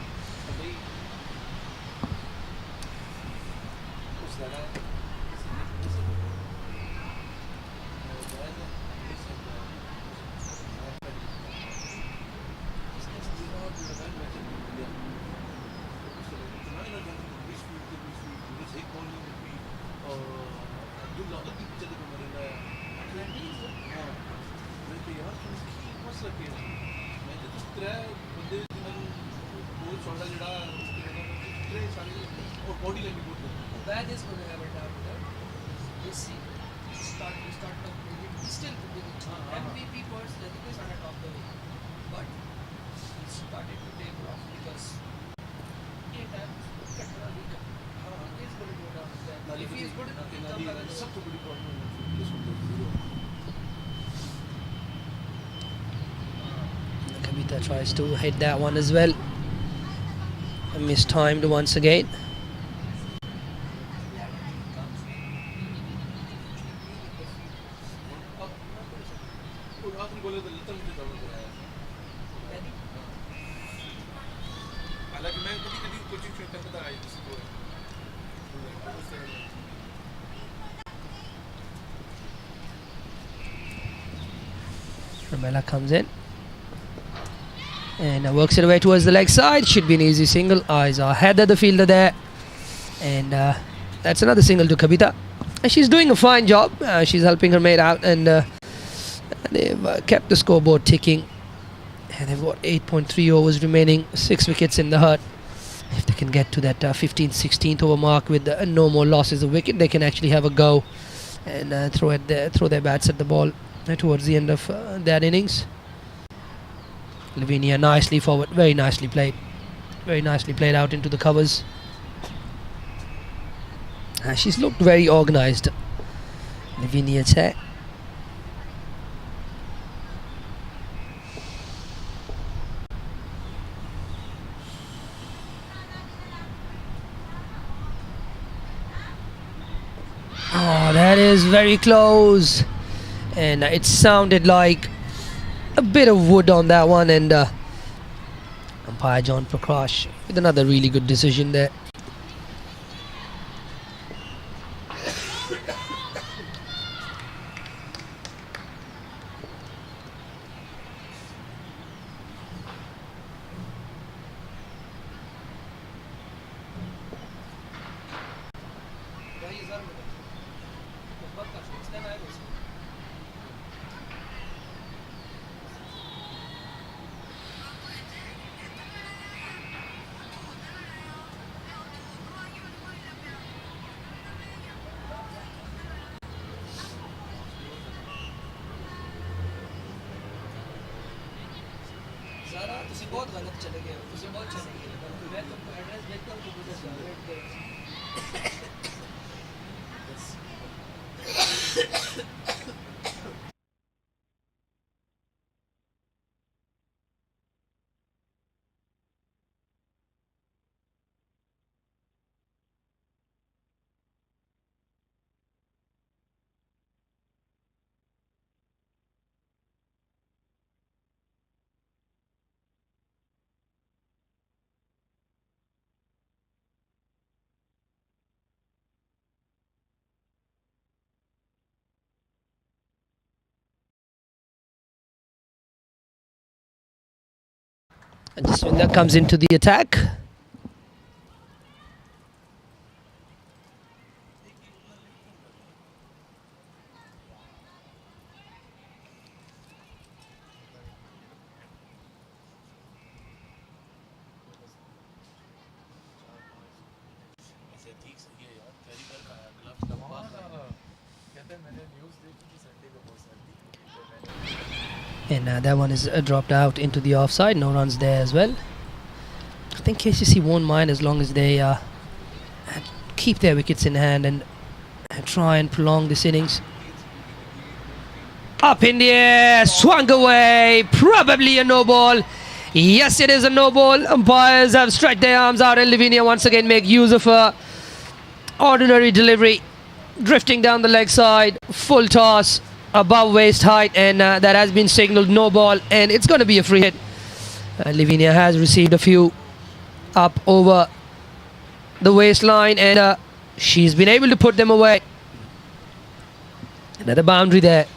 That is going to have a doubt. You see, start not maybe still MVP first, then they start top the way. But he started to take off because he had control of the he is going to go down there. If he is good enough, he'll come back. सबसे बड़ी problem Kavita tries to hit that one as well. Mistimed once again. Ramela comes in and works it away towards the leg side. Should be an easy single. Eyes are ahead of the fielder there, and that's another single to Kavita. She's doing a fine job. She's helping her mate out, and they've kept the scoreboard ticking. And they've got 8.3 overs remaining, 6 wickets in the hut. If they can get to that 15th, 16th over mark with no more losses of wicket, they can actually have a go and throw their bats at the ball towards the end of that innings. Lavinia nicely forward, very nicely played out into the covers. She's looked very organised, Lavinia Che. Oh, that is very close, and it sounded like a bit of wood on that one, and umpire John Prakash with another really good decision there. बहुत गलत चले गए, उसे बहुत चले गए। मैं तुमको एड्रेस देखता हूँ तो मुझे वेट करो। And Jaswinder comes into the attack. And that one is dropped out into the offside. No runs there as well. I think KCC won't mind as long as they keep their wickets in hand and try and prolong this innings. Up in the air, swung away, probably a no ball. Yes, it is a no ball. Umpires have stretched their arms out, and Lavinia once again make use of her ordinary delivery, drifting down the leg side, full toss above waist height, and that has been signalled no ball, and it's going to be a free hit. Lavinia has received a few up over the waistline, and she's been able to put them away. Another boundary there.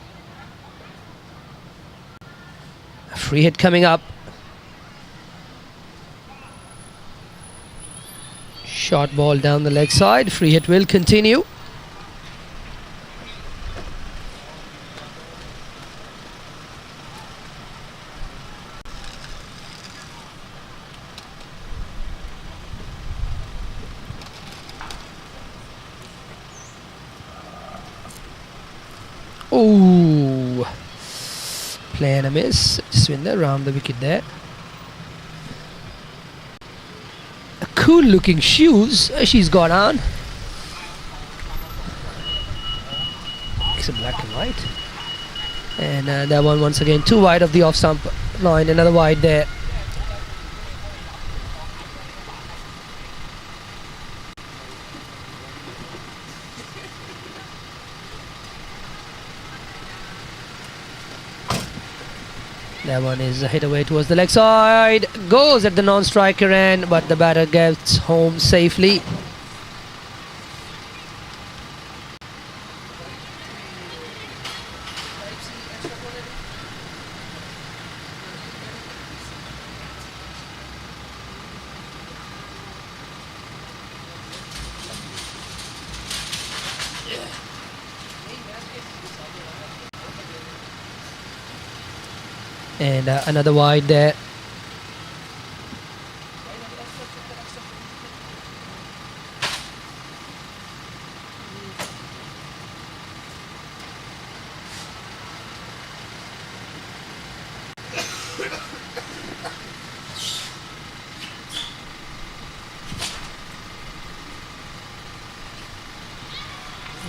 A free hit coming up. Short ball down the leg side. Free hit will continue. Ooh. Play and a miss. Swinder around the wicket there. Cool looking shoes she's got on. It's a black and white. And that one once again too wide of the off stump line. Another wide there. That one is hit away towards the leg side. Goes at the non-striker end, but the batter gets home safely. And another wide there.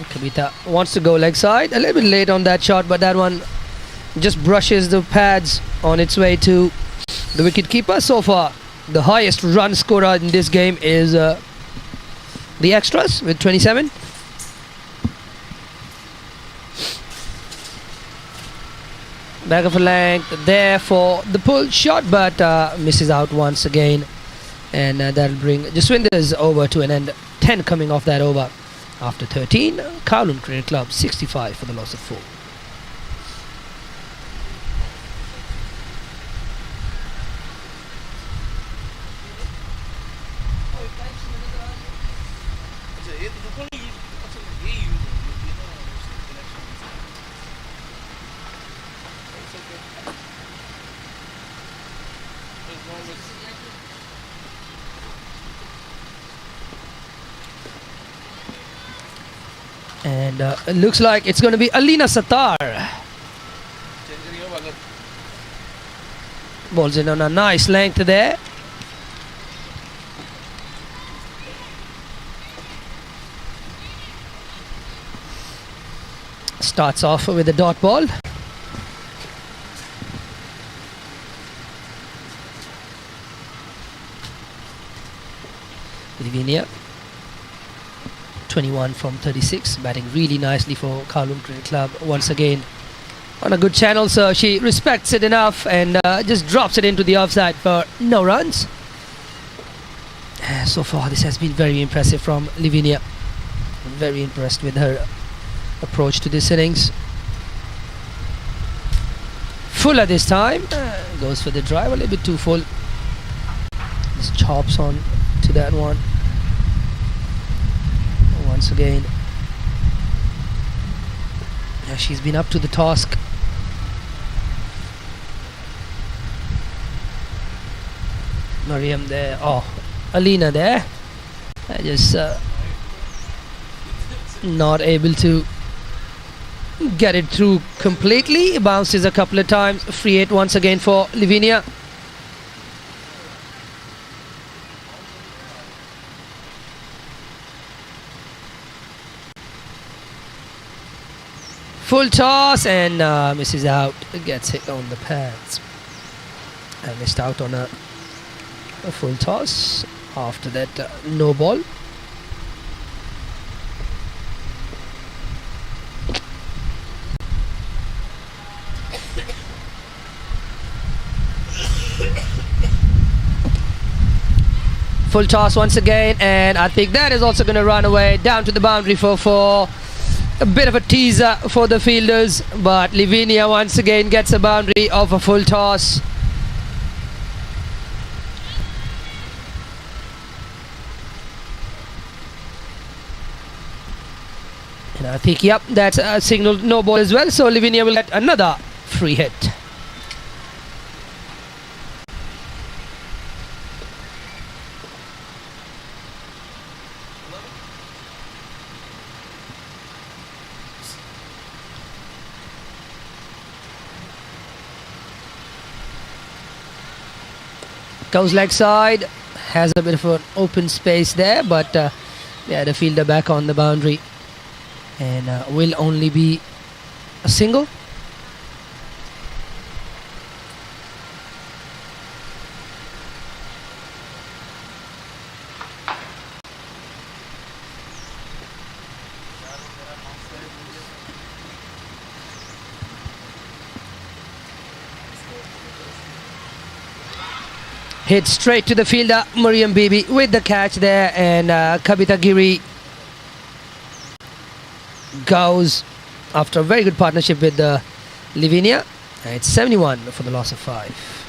Kavita wants to go leg side. A little bit late on that shot, but that one just brushes the pads on its way to the wicket keeper. So far, the highest run scorer in this game is the extras with 27. Back of a length there for the pull shot, but misses out once again. And that'll bring Jaswinder's over to an end. 10 coming off that over. After 13, Kowloon Cricket Club 65 for the loss of 4. And it looks like it's going to be Alina Sattar. Balls in on a nice length there. Starts off with a dot ball. Livinia. 21 from 36, batting really nicely for Kowloon Cricket Club once again on a good channel, so she respects it enough and just drops it into the offside for no runs. So far this has been very impressive from Livinia. I'm very impressed with her approach to this innings. Fuller this time, goes for the drive, a little bit too full, just chops on to that one. Once again, yeah, she's been up to the task. Mariam there, Alina there, just not able to get it through completely. Bounces a couple of times. Free hit once again for Livinia. Full toss and misses out. Gets hit on the pads. And missed out on a full toss. After that, no ball. Full toss once again, and I think that is also going to run away down to the boundary for 4. A bit of a teaser for the fielders, but Livinia once again gets a boundary of a full toss. And I think, yep, that's a signal no ball as well, so Livinia will get another free hit. Goes leg side. Has a bit of an open space there, but yeah, the fielder back on the boundary, and will only be a single. Hit straight to the fielder, Mariam Bibi with the catch there, and Kavita Giri goes after a very good partnership with Livinia. It's 71 for the loss of 5.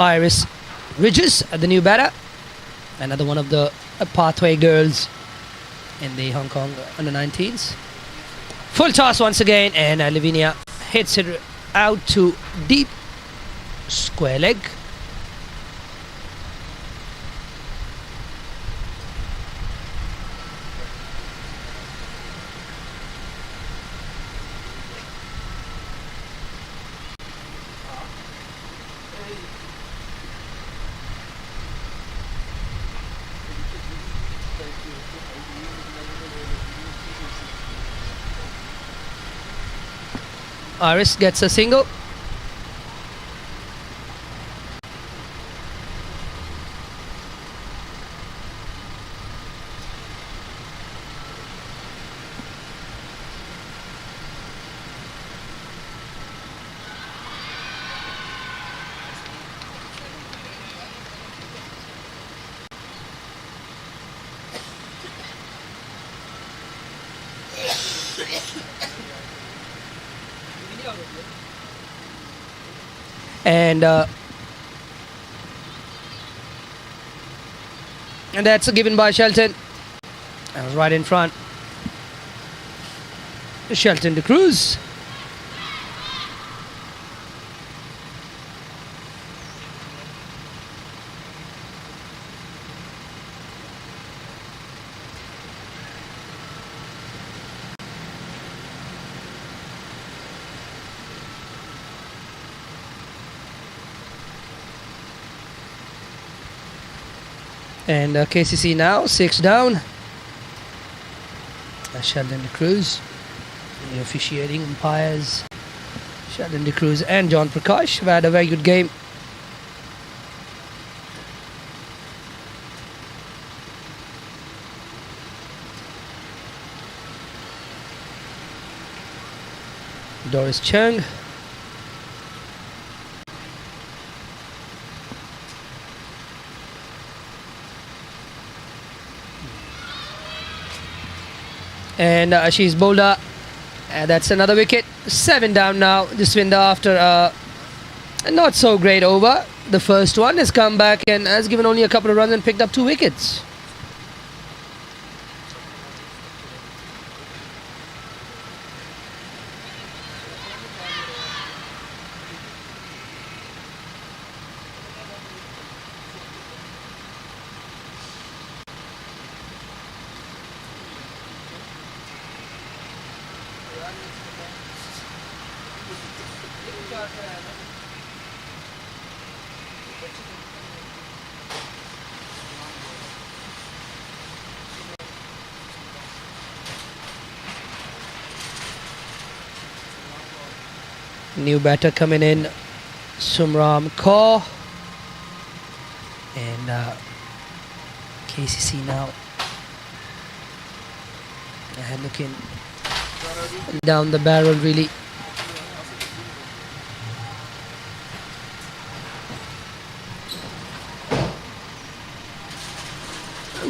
Iris Ridges, the new batter, another one of the pathway girls in the Hong Kong under-19s. Full toss once again, and Lavinia hits it out to deep square leg. Iris gets a single. And that's a given by Shelton. That was right in front. Shelton de Cruz. And KCC now 6 down. Sheldon de Cruz, the officiating umpires, Sheldon de Cruz and John Prakash have had a very good game. Doris Chung. And she's bowled up. That's another wicket. 7 down now. Jaswinder, after a not so great over, the first one, has come back and has given only a couple of runs and picked up 2 wickets. New batter coming in, Sumram Kaur. And KCC now looking down the barrel really.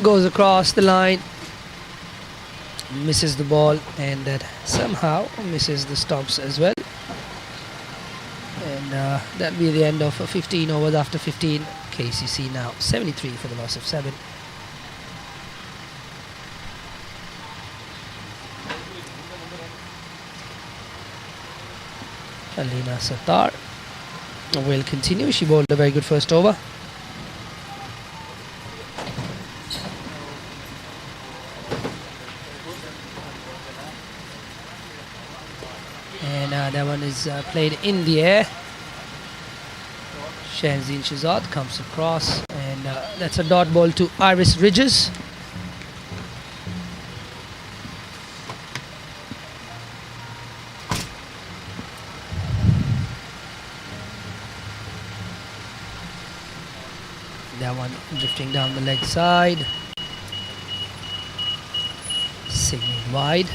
Goes across the line, misses the ball, and that somehow misses the stumps as well. And that'll be the end of 15 overs after 15. KCC now 73 for the loss of 7. Alina Sattar will continue. She bowled a very good first over. And that one is played in the air. Shahzeen Shahzad comes across, and that's a dot ball to Iris Ridges. That one drifting down the leg side. Signaled wide.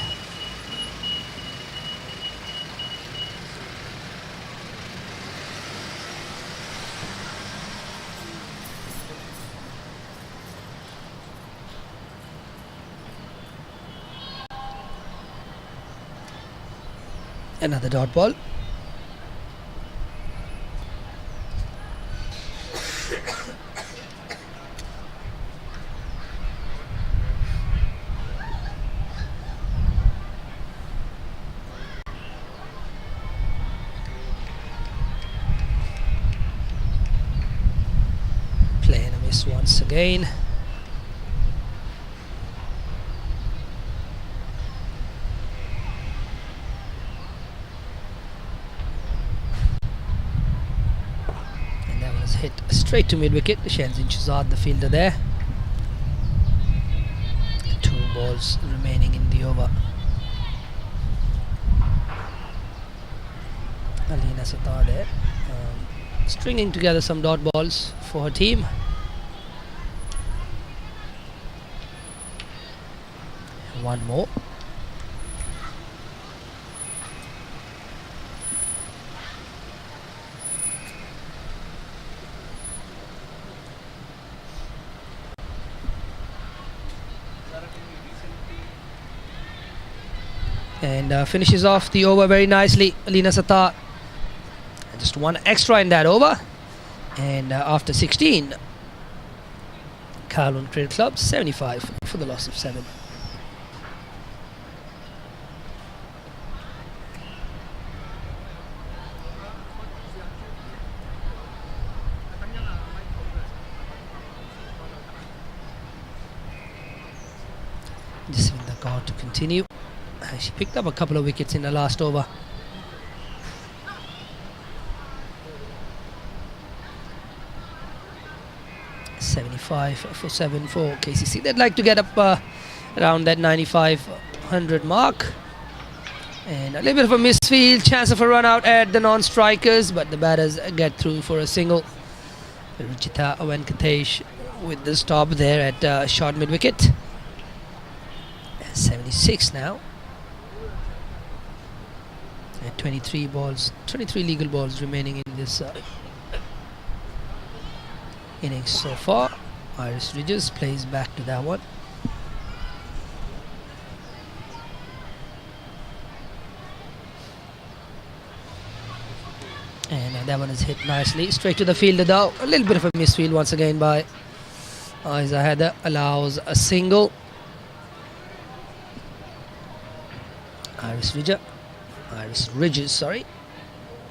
Another dot ball. Playing a miss once again. Hit straight to mid-wicket. Shahzeen Shahzad, the fielder there. 2 balls remaining in the over. Alina Sattar there, stringing together some dot balls for her team. One more. And finishes off the over very nicely, Alina Sattar. Just one extra in that over. And after 16, Kowloon Cricket Club 75 for the loss of 7. Jaswinder Kaur to continue. She picked up a couple of wickets in the last over. .75 for 7 for KCC. They'd like to get up around that 95-100 mark. And a little bit of a misfield, chance of a run out at the non-strikers, but the batters get through for a single. Ruchita Venkatesh with the stop there at short mid-wicket. 76 now. 23 legal balls remaining in this innings so far. Iris Ridges plays back to that one. And that one is hit nicely straight to the fielder though. A little bit of a misfield once again by Aiza Haider, allows a single. Iris Ridges, sorry.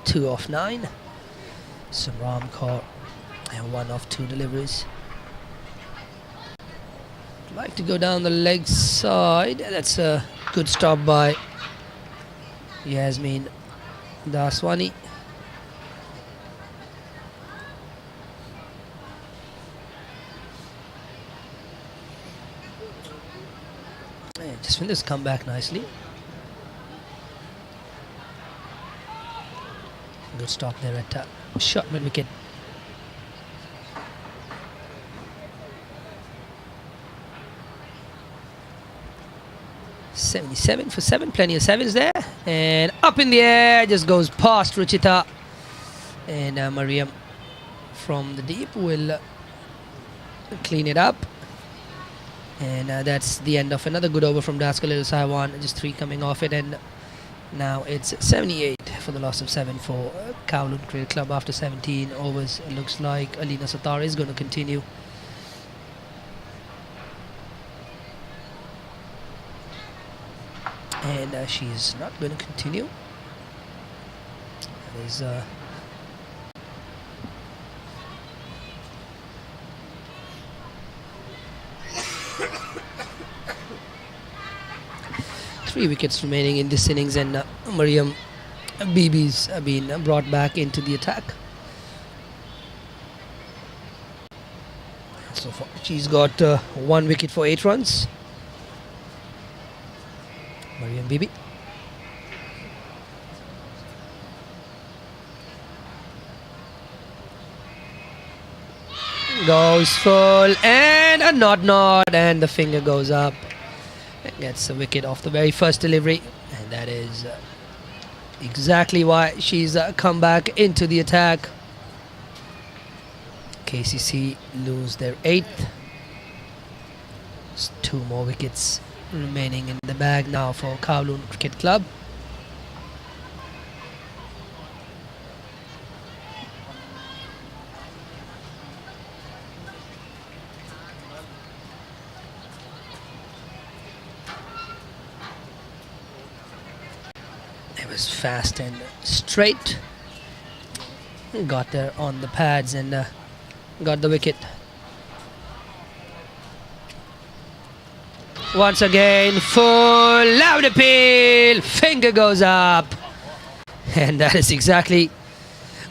2 off 9. Sumram Kaur, and 1 off 2 deliveries. Like to go down the leg side. That's a good stop by Yasmin Daswani. And Jaswinder's come back nicely. Good stop there at short mid wicket. 77 for 7, plenty of sevens there, and up in the air, just goes past Ruchita, and Mariam from the deep will clean it up, and that's the end of another good over from Daskcal. Saiwan, just 3 coming off it, and now it's 78 for the loss of 7 for Kowloon Cricket Club after 17 overs. It looks like Alina Sattar is going to continue. And she's not going to continue. That is 3 wickets remaining in this innings, and Mariam Bibi's been brought back into the attack. So far she's got 1 wicket for 8 runs. Mariam Bibi. Goes full, and a not, and the finger goes up and gets a wicket off the very first delivery, and that is exactly why she's come back into the attack. KCC lose their 8th. Just 2 more wickets remaining in the bag now for Kowloon Cricket Club. It was fast and straight. Got there on the pads and got the wicket. Once again, full, loud appeal, finger goes up. And that is exactly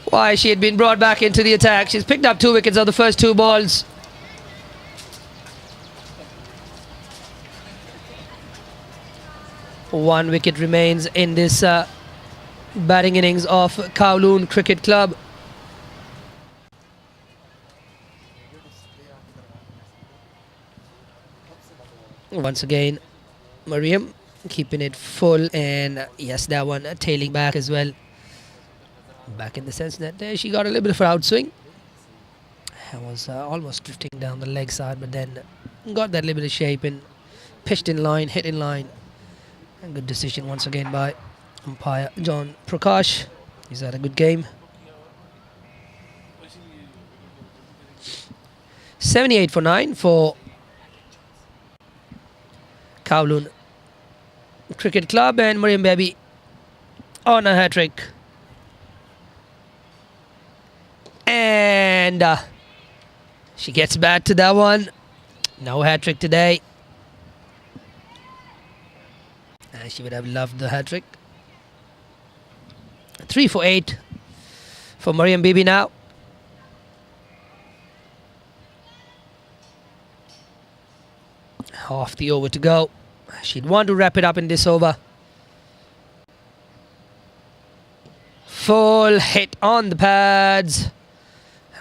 why she had been brought back into the attack. She's picked up 2 wickets on the first 2 balls. One wicket remains in this batting innings of Kowloon Cricket Club. Once again, Mariam keeping it full, and yes, that one tailing back as well. Back in the sense that she got a little bit of an outswing. I was almost drifting down the leg side, but then got that little bit of shape and pitched in line, hit in line. A good decision once again by umpire John Prakash. He's had a good game. 78 for 9 for Kowloon Cricket Club, and Mariam Bibi on a hat-trick. And she gets back to that one. No hat-trick today. She would have loved the hat-trick. 3 for 8 for Mariam Bibi now. Half the over to go. She'd want to wrap it up in this over. Full hit on the pads.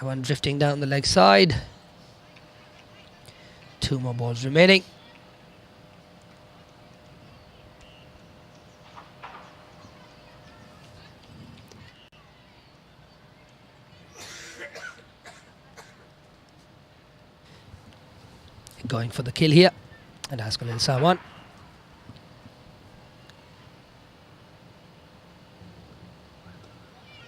One drifting down the leg side. 2 more balls remaining. Going for the kill here. And Daskcal Saiwan.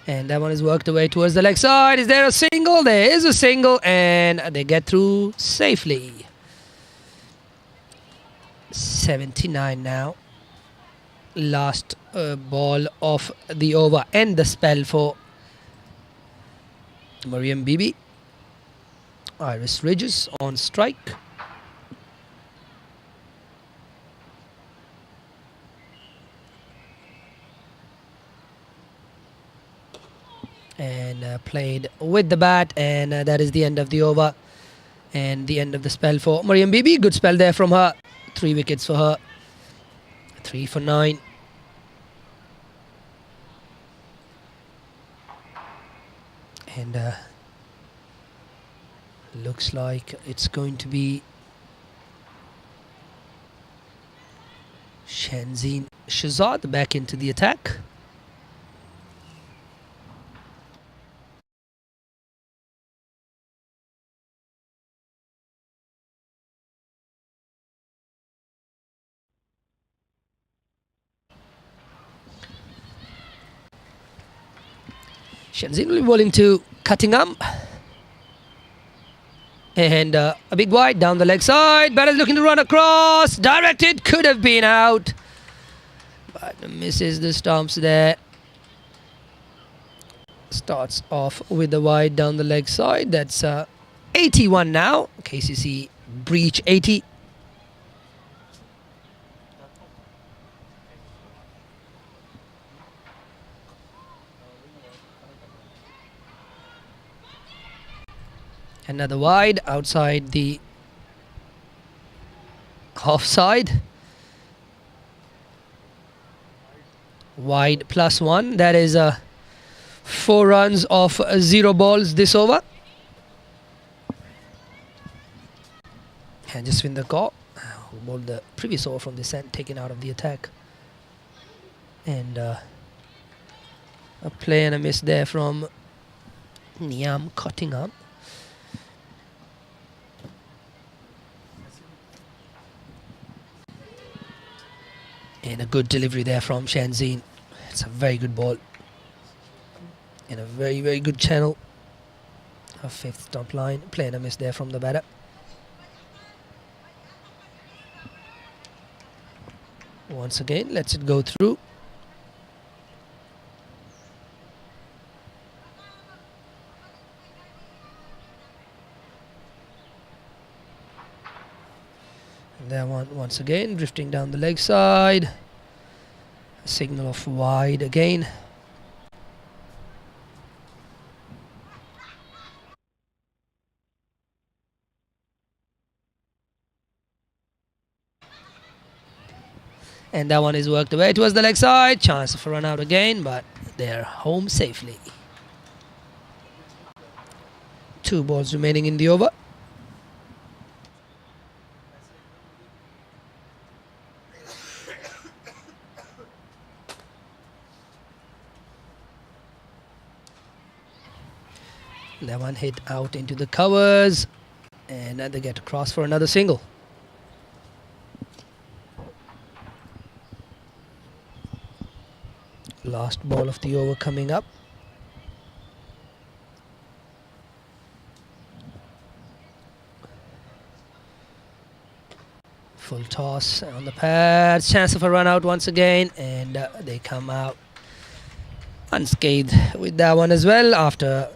And that one is worked away towards the leg side. Is there a single? There is a single, and they get through safely. 79 now. Last ball of the over and the spell for Mariam Bibi. Iris Ridges on strike. And played with the bat, and that is the end of the over and the end of the spell for Mariam Bibi. Good spell there from her. 3 wickets for her. 3 for 9. And looks like it's going to be Shanzeen Shahzad back into the attack. Shanzeen will be bowling to Cuttingham. And a big wide down the leg side. Batter looking to run across. Directed. Could have been out. But misses the stumps there. Starts off with the wide down the leg side. That's 81 now. KCC breach 80. Another wide outside the offside. Wide +1. That is 4 runs off 0 balls this over. And just win the call. Who bowled the previous over from this end, taken out of the attack. And a play and a miss there from Niam Cottingham. And a good delivery there from Shanzeen. It's a very good ball. In a very, very good channel. A 5th stump line. Play and a miss there from the batter. Once again, lets it go through. There once again, drifting down the leg side. A signal of wide again. And that one is worked away towards the leg side. Chance of a run out again, but they're home safely. 2 balls remaining in the over. That one hit out into the covers, and they get across for another single. Last ball of the over coming up. Full toss on the pad. Chance of a run out once again, and they come out unscathed with that one as well. After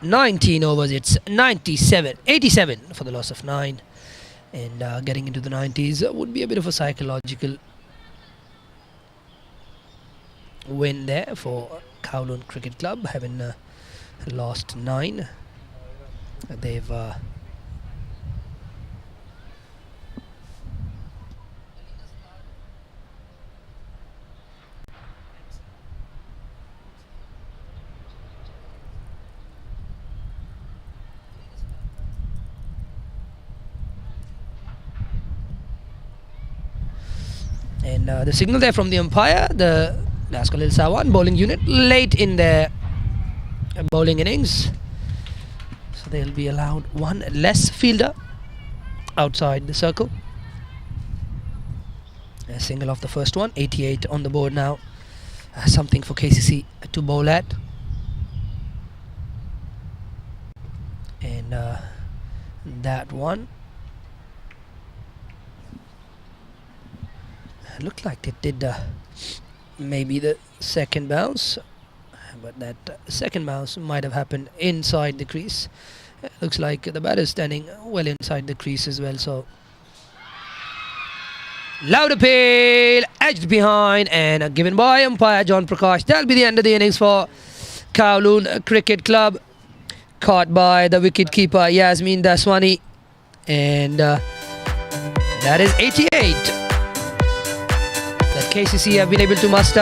19 overs, it's 87 for the loss of 9, and getting into the 90s would be a bit of a psychological win there for Kowloon Cricket Club, having lost 9. They've and the signal there from the umpire, the Daskcal bowling unit, late in their bowling innings. So they'll be allowed 1 less fielder outside the circle. A single off the first one, 88 on the board now. Something for KCC to bowl at. And that one looked like it did maybe the second bounce, but that second bounce might have happened inside the crease. Looks like the batter is standing well inside the crease as well. So loud appeal, edged behind, and given by umpire John Prakash. That'll be the end of the innings for Kowloon Cricket Club. Caught by the wicket keeper Yasmin Daswani, and that is 88 that KCC have been able to muster,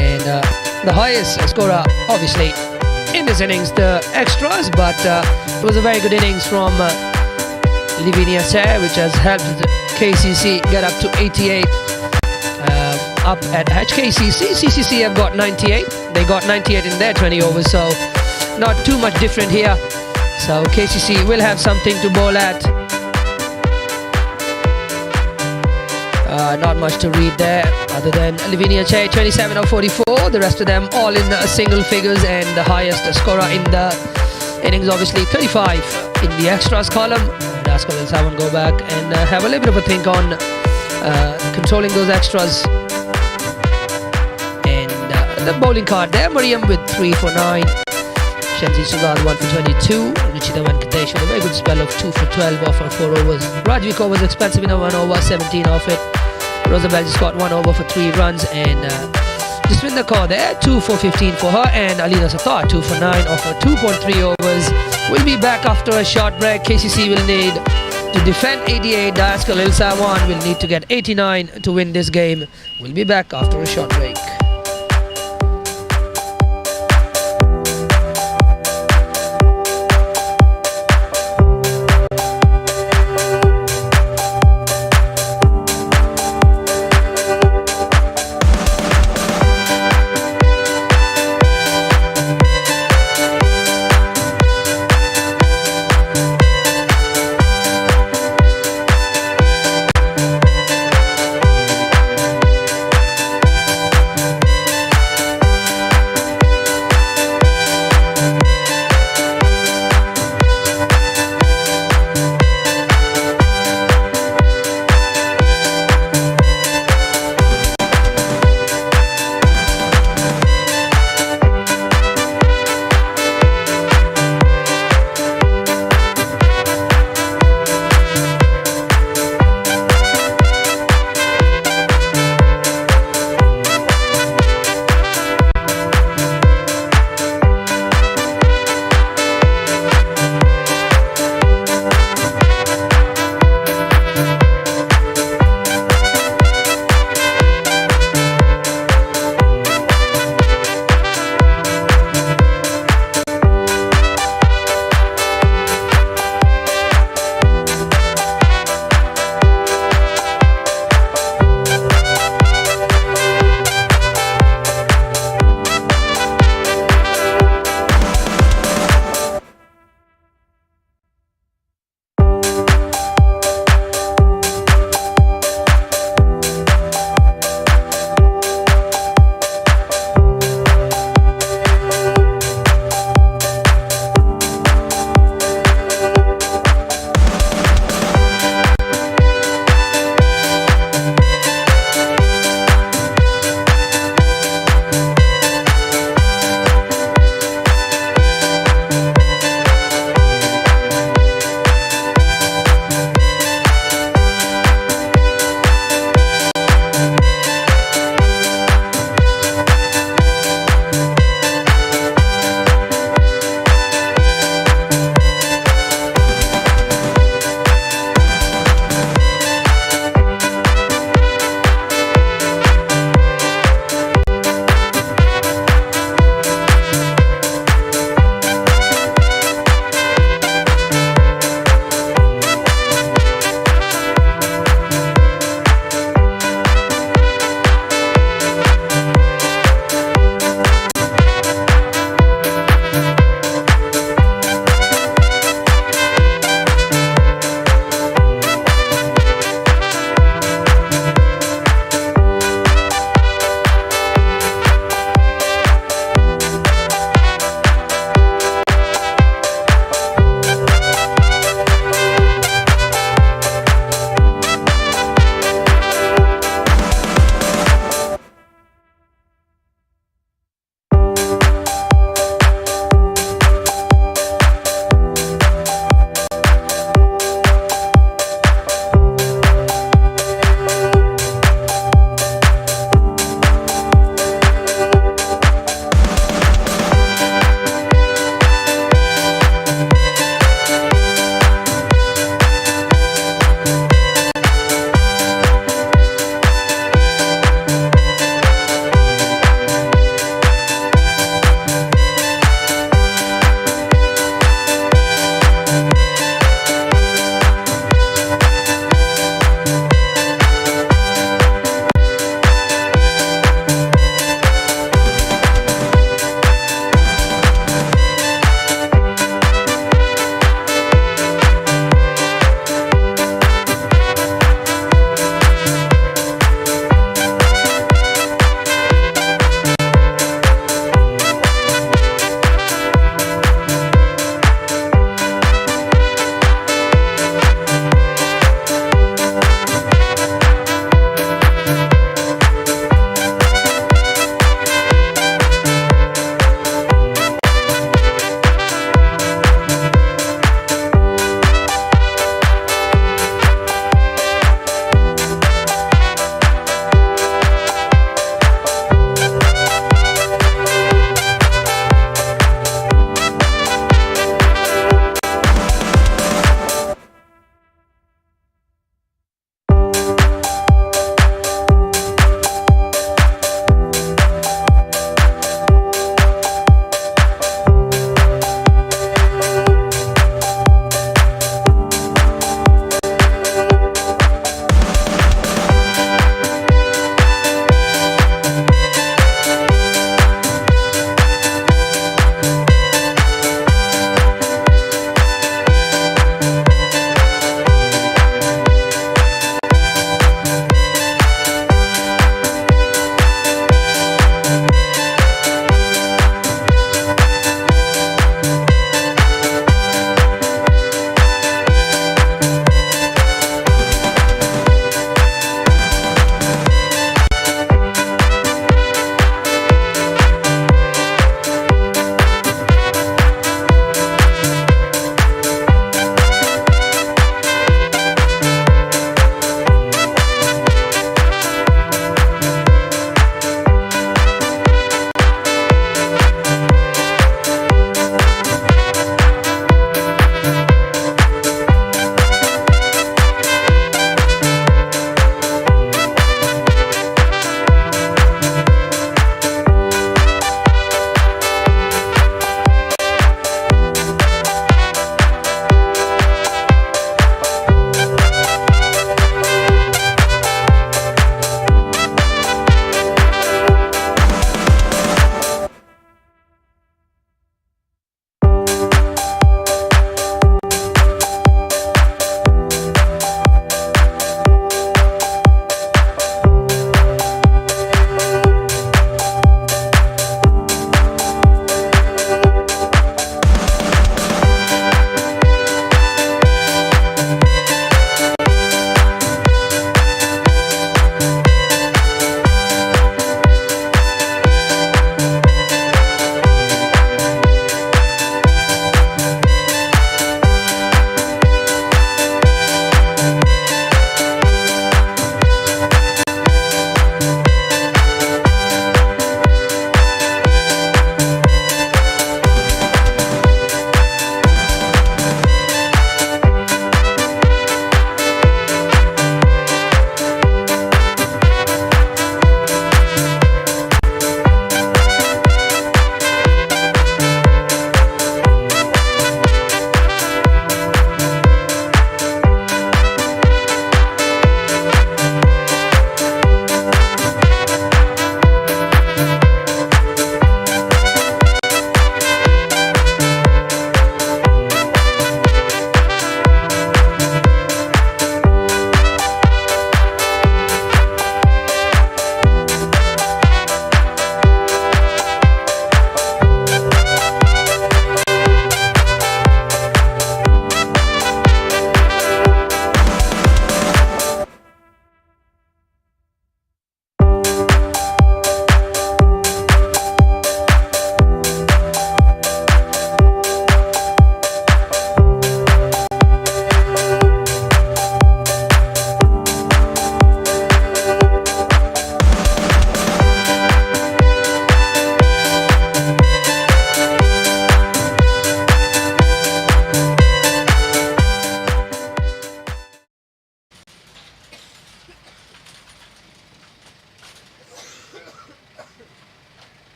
and the highest scorer obviously in this innings, the extras, but it was a very good innings from Livinia Chair, which has helped KCC get up to 88 up at HKCC. CCC have got 98. They got 98 in their 20 overs, so not too much different here. So KCC will have something to bowl at. Not much to read there other than Livinia Che 27 of 44. The rest of them all in single figures, and the highest scorer in the innings obviously 35 in the extras column. Daskcal will have one go back and have a little bit of a think on controlling those extras. And the bowling card there, Mariam with 3 for 9. Shenzi Sugad 1 for 22. Ruchita Venkatesh with a very good spell of 2 for 12 off her 4 overs. Rajviko was expensive in a 1 over, 17 off it. Rosabelle just got 1 over for 3 runs, and Jaswinder Kaur there 2 for 15 for her, and Alina Sattar 2 for 9 off her 2.3 overs. We'll be back after a short break. KCC will need to defend 88. Daskcal Ilsawan will need to get 89 to win this game. We'll be back after a short break.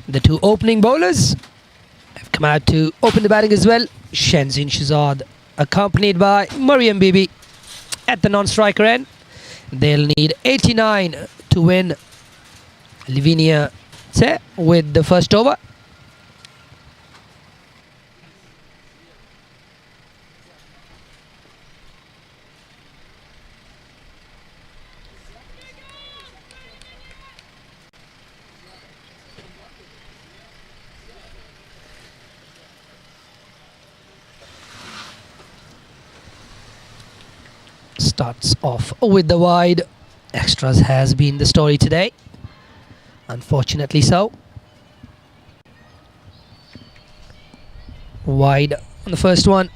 The two opening bowlers have come out to open the batting as well. Shenzin Shahzad accompanied by Mariam Bibi at the non-striker end. They'll need 89 to win Livinia with the first over. Starts off with the wide. Extras has been the story today, unfortunately so. Wide on the first one.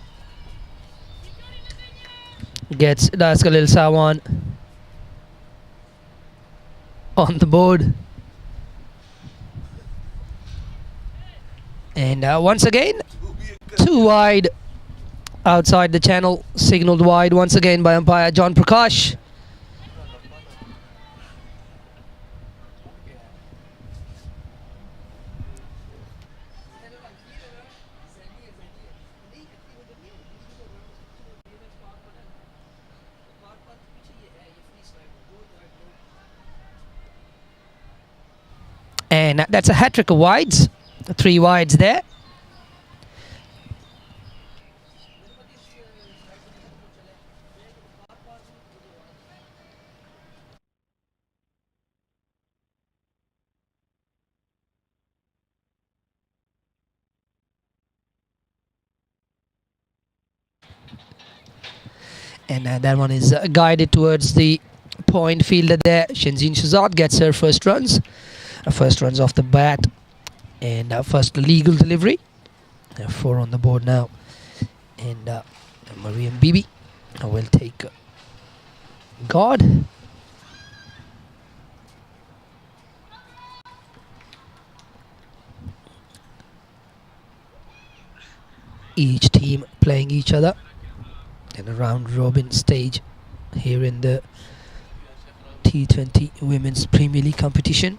Gets Daskcal on the board. And once again, too wide. Outside the channel, signalled wide once again by umpire John Prakash. And that's a hat-trick of wides. 3 wides there. And that one is guided towards the point fielder there. Shenzin Shahzad gets her first runs. First runs off the bat. And first legal delivery. 4 on the board now. And Mariam Bibi will take God. Each team playing each other in a round robin stage here in the T20 Women's Premier League competition.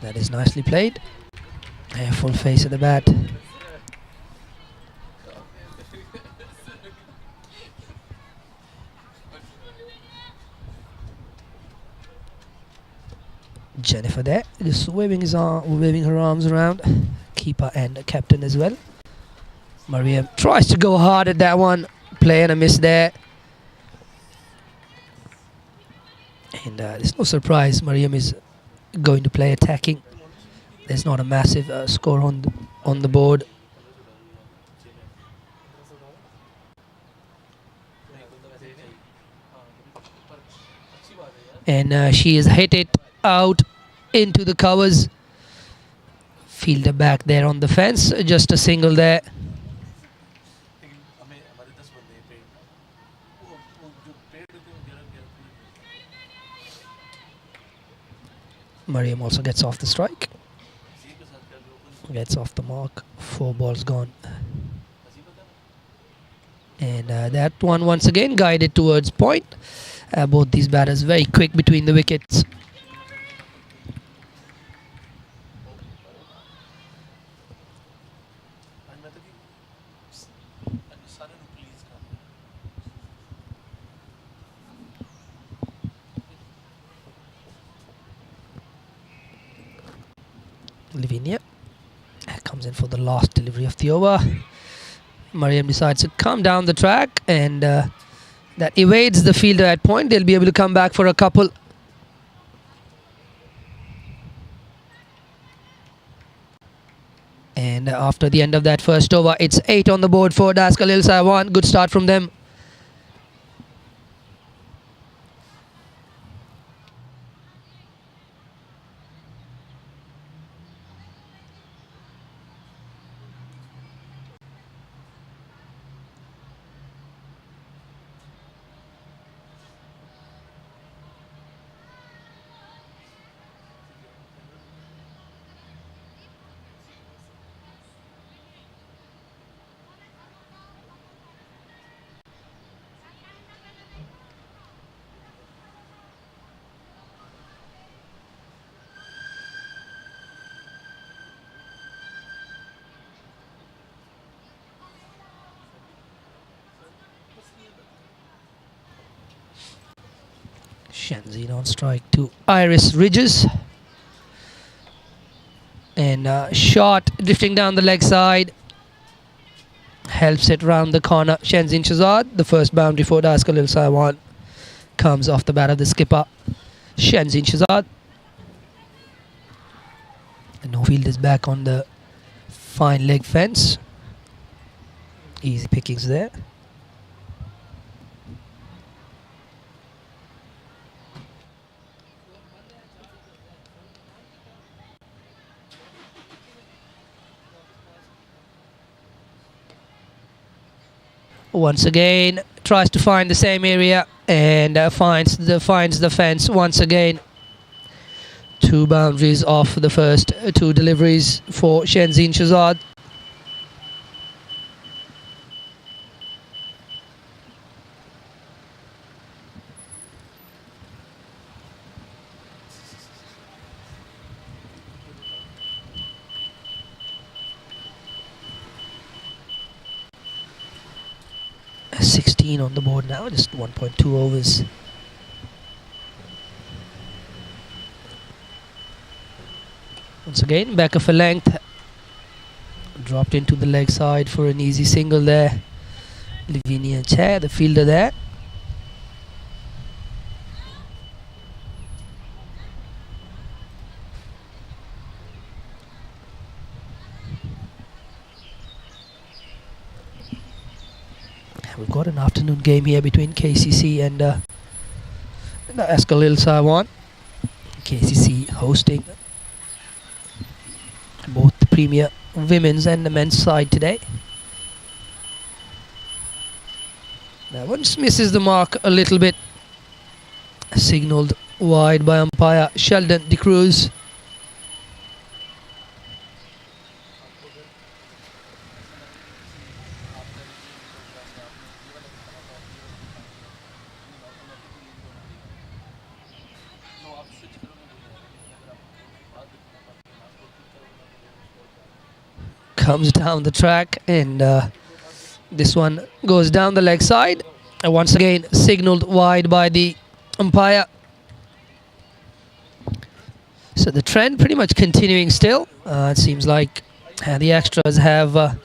That is nicely played. Full face of the bat. Jennifer there, just waving her arms around. Keeper and captain as well. Mariam tries to go hard at that one. Play and a miss there. And there's no surprise. Mariam is going to play attacking. There's not a massive score on the board. And she has hit it out into the covers. Fielder back there on the fence. Just a single there. Mariam also gets off the strike. Gets off the mark. 4 balls gone. And that one once again guided towards point. Both these batters very quick between the wickets. Livinia comes in for the last delivery of the over. Mariam decides to come down the track, and that evades the fielder at point. They'll be able to come back for a couple. And after the end of that first over, it's 8 on the board for Daskcal. Good start from them. Shenzhen on strike to Iris Ridges. And shot drifting down the leg side. Helps it round the corner. Shenzhen Shahzad. The first boundary for Daskcal Saiwan comes off the bat of the skipper, Shenzhen Shahzad. The no field is back on the fine leg fence. Easy pickings there. Once again tries to find the same area and finds the fence once again. 2 boundaries off the first 2 deliveries for Shenzhen Shahzad. .16 on the board now, just 1.2 overs. Once again, back of a length. Dropped into the leg side for an easy single there. Lavinia Chair, the fielder there. We've got an afternoon game here between KCC and Daskcal Saiwan. KCC hosting both the Premier women's and the men's side today. That one misses the mark a little bit. Signalled wide by umpire Sheldon De Cruz. Comes down the track and this one goes down the leg side. And once again signalled wide by the umpire. So the trend pretty much continuing still. It seems like the extras have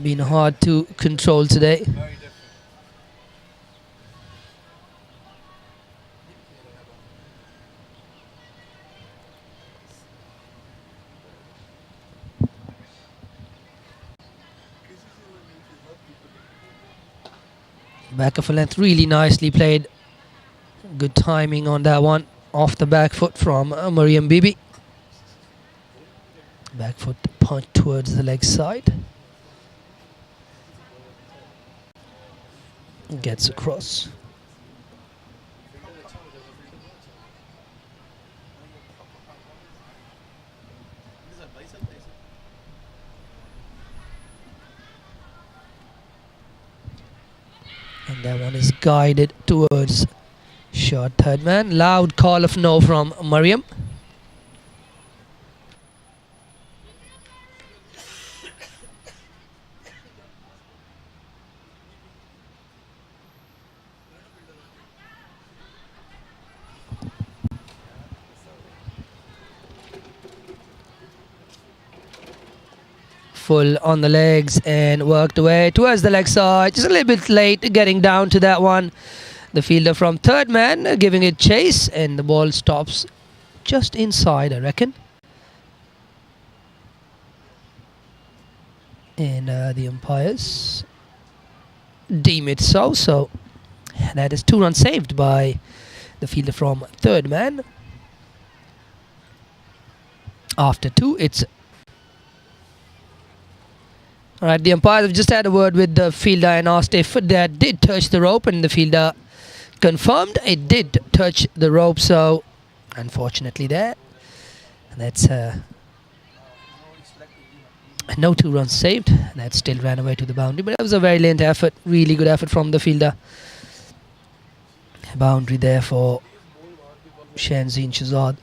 been hard to control today. Back of a length, really nicely played. Good timing on that one. Off the back foot from Mariam Bibi. Back foot punch towards the leg side. Gets across. And that one is guided towards short third man. Loud call of no from Mariam. Full on the legs and worked away towards the leg side. Just a little bit late getting down to that one. The fielder from third man giving it chase and the ball stops just inside, I reckon. And the umpires deem it so. So that is 2 runs saved by the fielder from third man. After 2, it's alright. The umpires have just had a word with the fielder and asked if that did touch the rope, and the fielder confirmed it did touch the rope. So unfortunately there, that's no 2 runs saved. That still ran away to the boundary, but it was a very late effort. Really good effort from the fielder. Boundary there for Shenzhen Shahzad.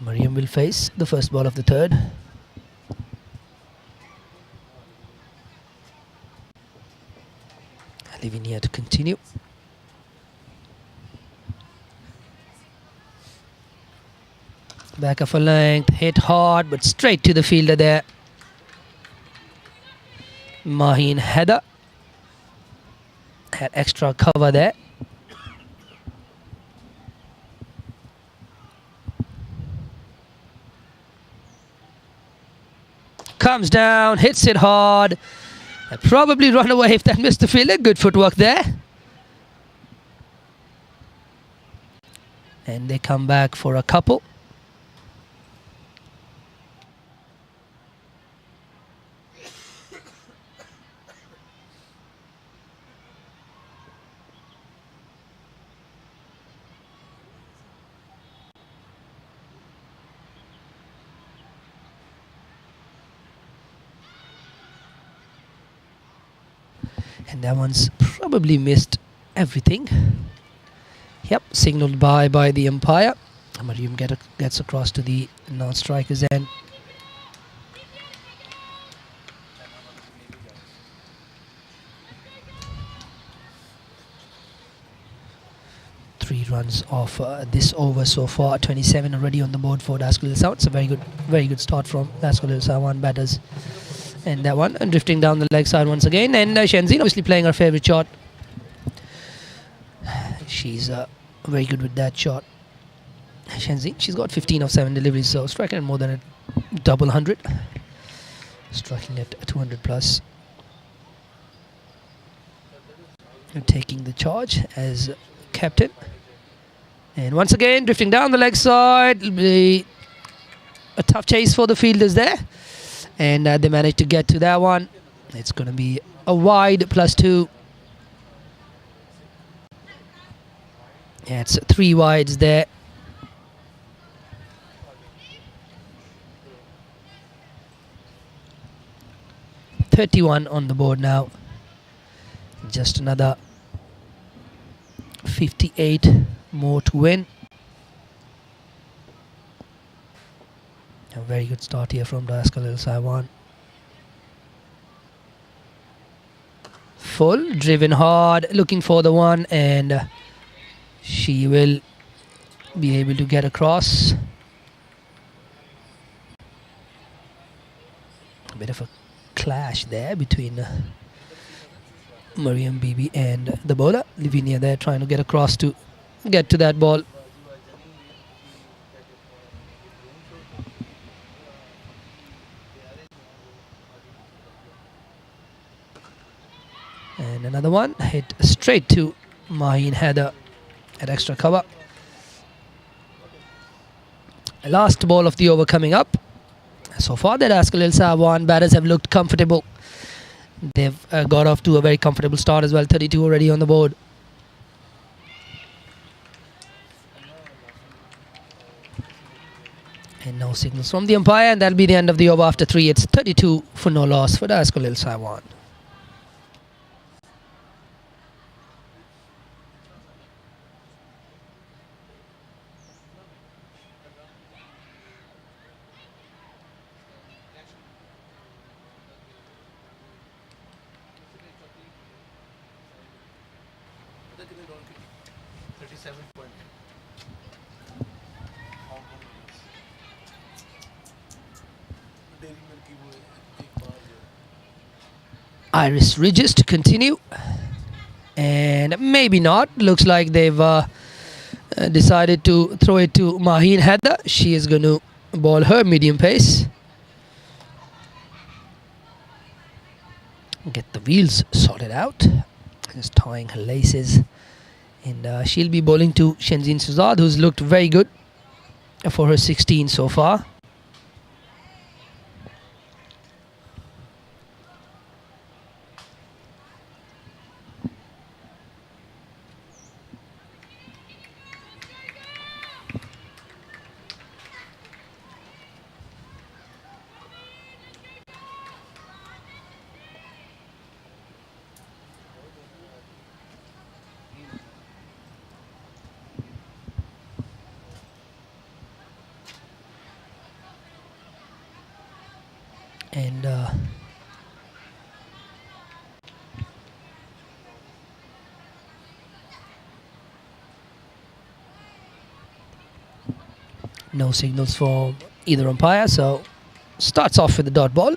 Mariam will face the first ball of the third. Livinia to continue. Back of a length, hit hard, but straight to the fielder there. Maheen Heather had extra cover there. Comes down, hits it hard. I'd probably run away if that missed the fielder. Good footwork there. And they come back for a couple. And that one's probably missed everything. Yep, signalled by the umpire. Mariam gets across to the non-striker's end. Three runs off this over so far. 27 already on the board for Daskcal. It's a very good start from Daskcal. One batters. And that one, and drifting down the leg side once again. And Shenzin obviously playing her favourite shot. She's very good with that shot. Shenzin, she's got 15 of 7 deliveries, so striking at more than a double 100. Striking at 200 plus. And taking the charge as captain. And once again, drifting down the leg side. It'll be a tough chase for the fielders there. And they managed to get to that one. It's going to be a wide +2. Yeah, it's 3 wides there. $31 on the board now. Just another 58 more to win. A very good start here from Daskcal Saiwan. Full, driven hard, looking for the one, and she will be able to get across. A bit of a clash there between Mariam Bibi and the bowler. Livinia there trying to get across to get to that ball. And another one hit straight to Maheen Heather at extra cover. Last ball of the over coming up. So far, the Daskcal Saiwan batters have looked comfortable. They've got off to a very comfortable start as well. 32 already on the board. And no signals from the umpire, and that'll be the end of the over after 3. It's 32 for no loss for Daskcal Saiwan. Iris Ridges to continue, and maybe not. Looks like they've decided to throw it to Maheen Heather. She is going to ball her medium pace. Get the wheels sorted out. Just tying her laces. And she'll be bowling to Shenzin Suzad, who's looked very good for her 16 so far. And No signals for either umpire, so starts off with the dot ball.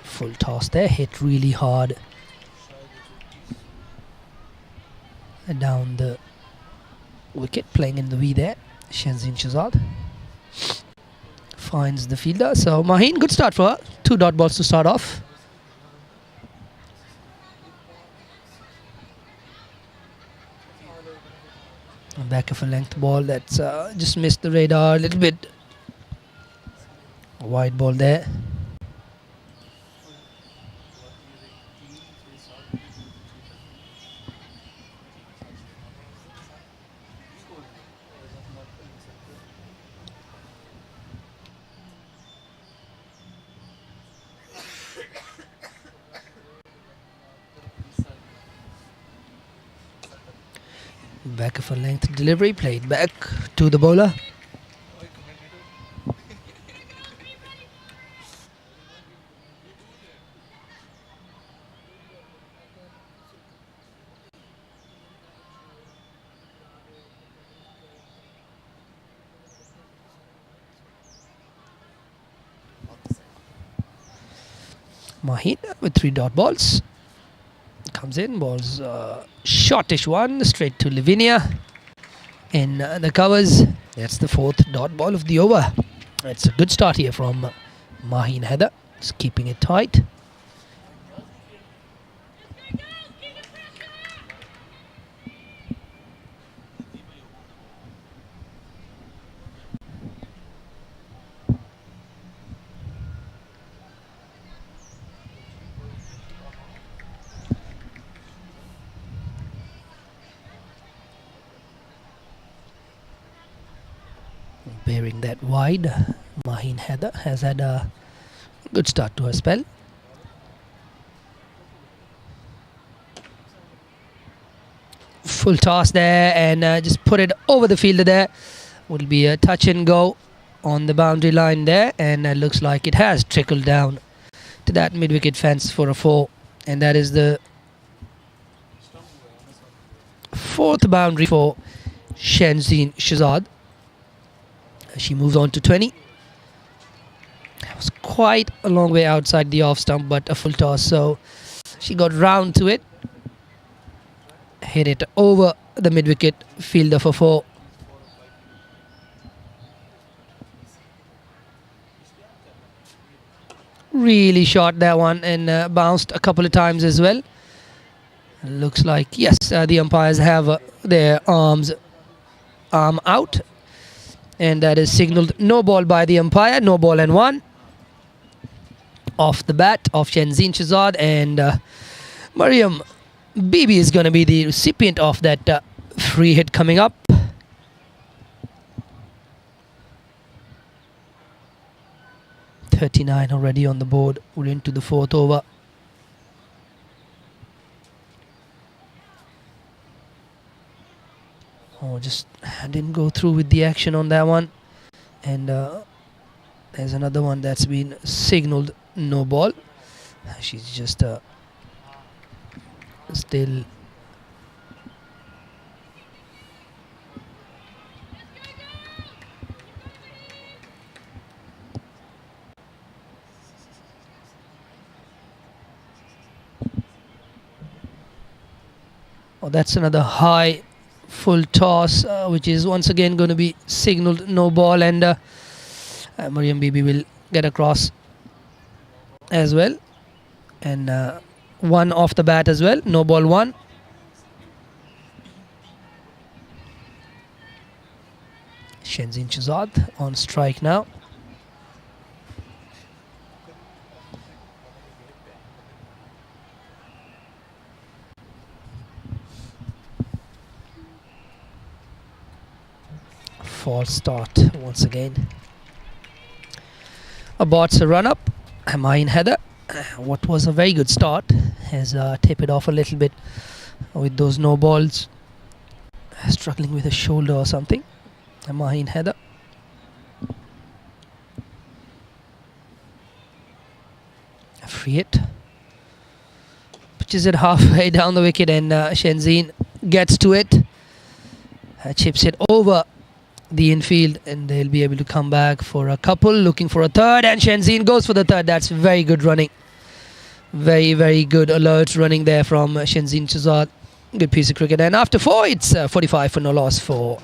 Full toss there, hit really hard down the wicket, playing in the V there. Shenzin Shahzad finds the fielder. So Maheen, good start for her. 2 dot balls to start off. Back of a length ball that's just missed the radar a little bit. A wide ball there. Back of a length delivery, played back to the bowler. Maheen with 3 dot balls. Comes in, balls shortish one, straight to Lavinia. In the covers, that's the 4th dot ball of the over. It's a good start here from Maheen Heather, just keeping it tight. Bearing that wide, Maheen Heather has had a good start to her spell. Full toss there and just put it over the fielder there. Will be a touch and go on the boundary line there, and it looks like it has trickled down to that mid-wicket fence for a 4, and that is the 4th boundary for Shenzin Shahzad. She moves on to 20. It was quite a long way outside the off stump, but a full toss, so she got round to it. Hit it over the mid-wicket fielder for 4. Really short that one, and bounced a couple of times as well. Looks like, yes, the umpires have their arm out. And that is signalled no ball by the umpire, no ball and 1. Off the bat of Shenzin Shahzad, and Mariam Bibi is going to be the recipient of that free hit coming up. .39 already on the board. We're into the 4th over. Oh, just didn't go through with the action on that one. And there's another one that's been signalled no ball. She's just still oh, that's another high full toss, which is once again going to be signalled no ball, and Mariam Bibi will get across as well, and 1 off the bat as well, no ball 1. Shenzin Shahzad on strike now. False start once again. Aborts a run up. Maheen Heather, what was a very good start, has tapered off a little bit with those no balls. Struggling with a shoulder or something. Maheen Heather. free hit. Pitches it halfway down the wicket, and Shenzhen gets to it. Chips it over the infield, and they'll be able to come back for a couple, looking for a third, and Shenzhen goes for the third. That's very good running. Very, very good alert running there from Shenzhen Shahzad. Good piece of cricket. And after 4, it's 45 for no loss for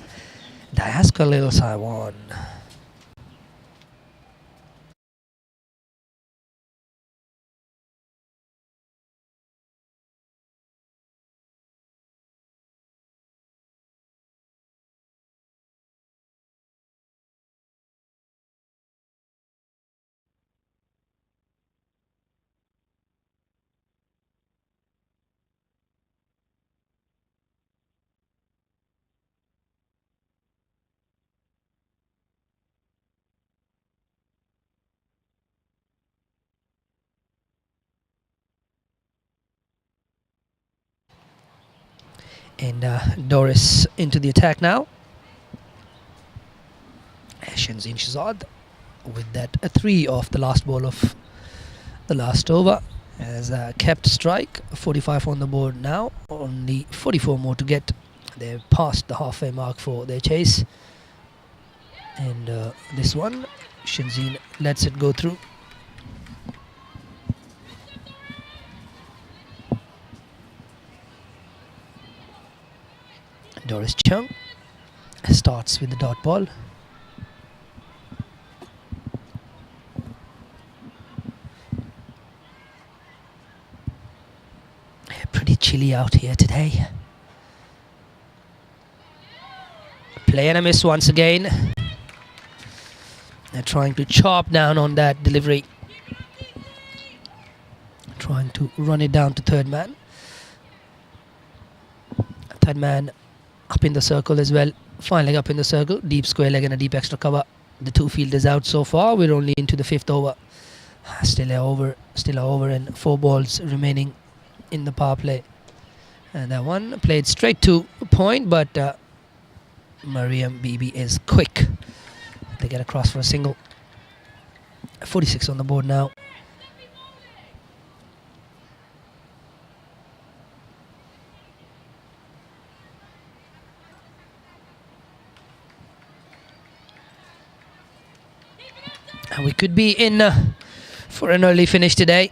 Daskcal Taiwan. And Doris into the attack now. Shenzhen Shahzad with that 3 off the last ball of the last over has kept strike. 45 on the board now, only 44 more to get. They've passed the halfway mark for their chase, and this one Shenzhen lets it go through. Doris Chung starts with the dot ball. Pretty chilly out here today. Play and a miss once again. They're trying to chop down on that delivery. Trying to run it down to third man. Third man up in the circle as well. Fine leg up in the circle. Deep square leg and a deep extra cover. The 2 fielders out so far. We're only into the 5th over. Still a over and 4 balls remaining in the power play. And that one played straight to point, but Mariam Bibi is quick. They get across for a single. 46 on the board now. And we could be in for an early finish today.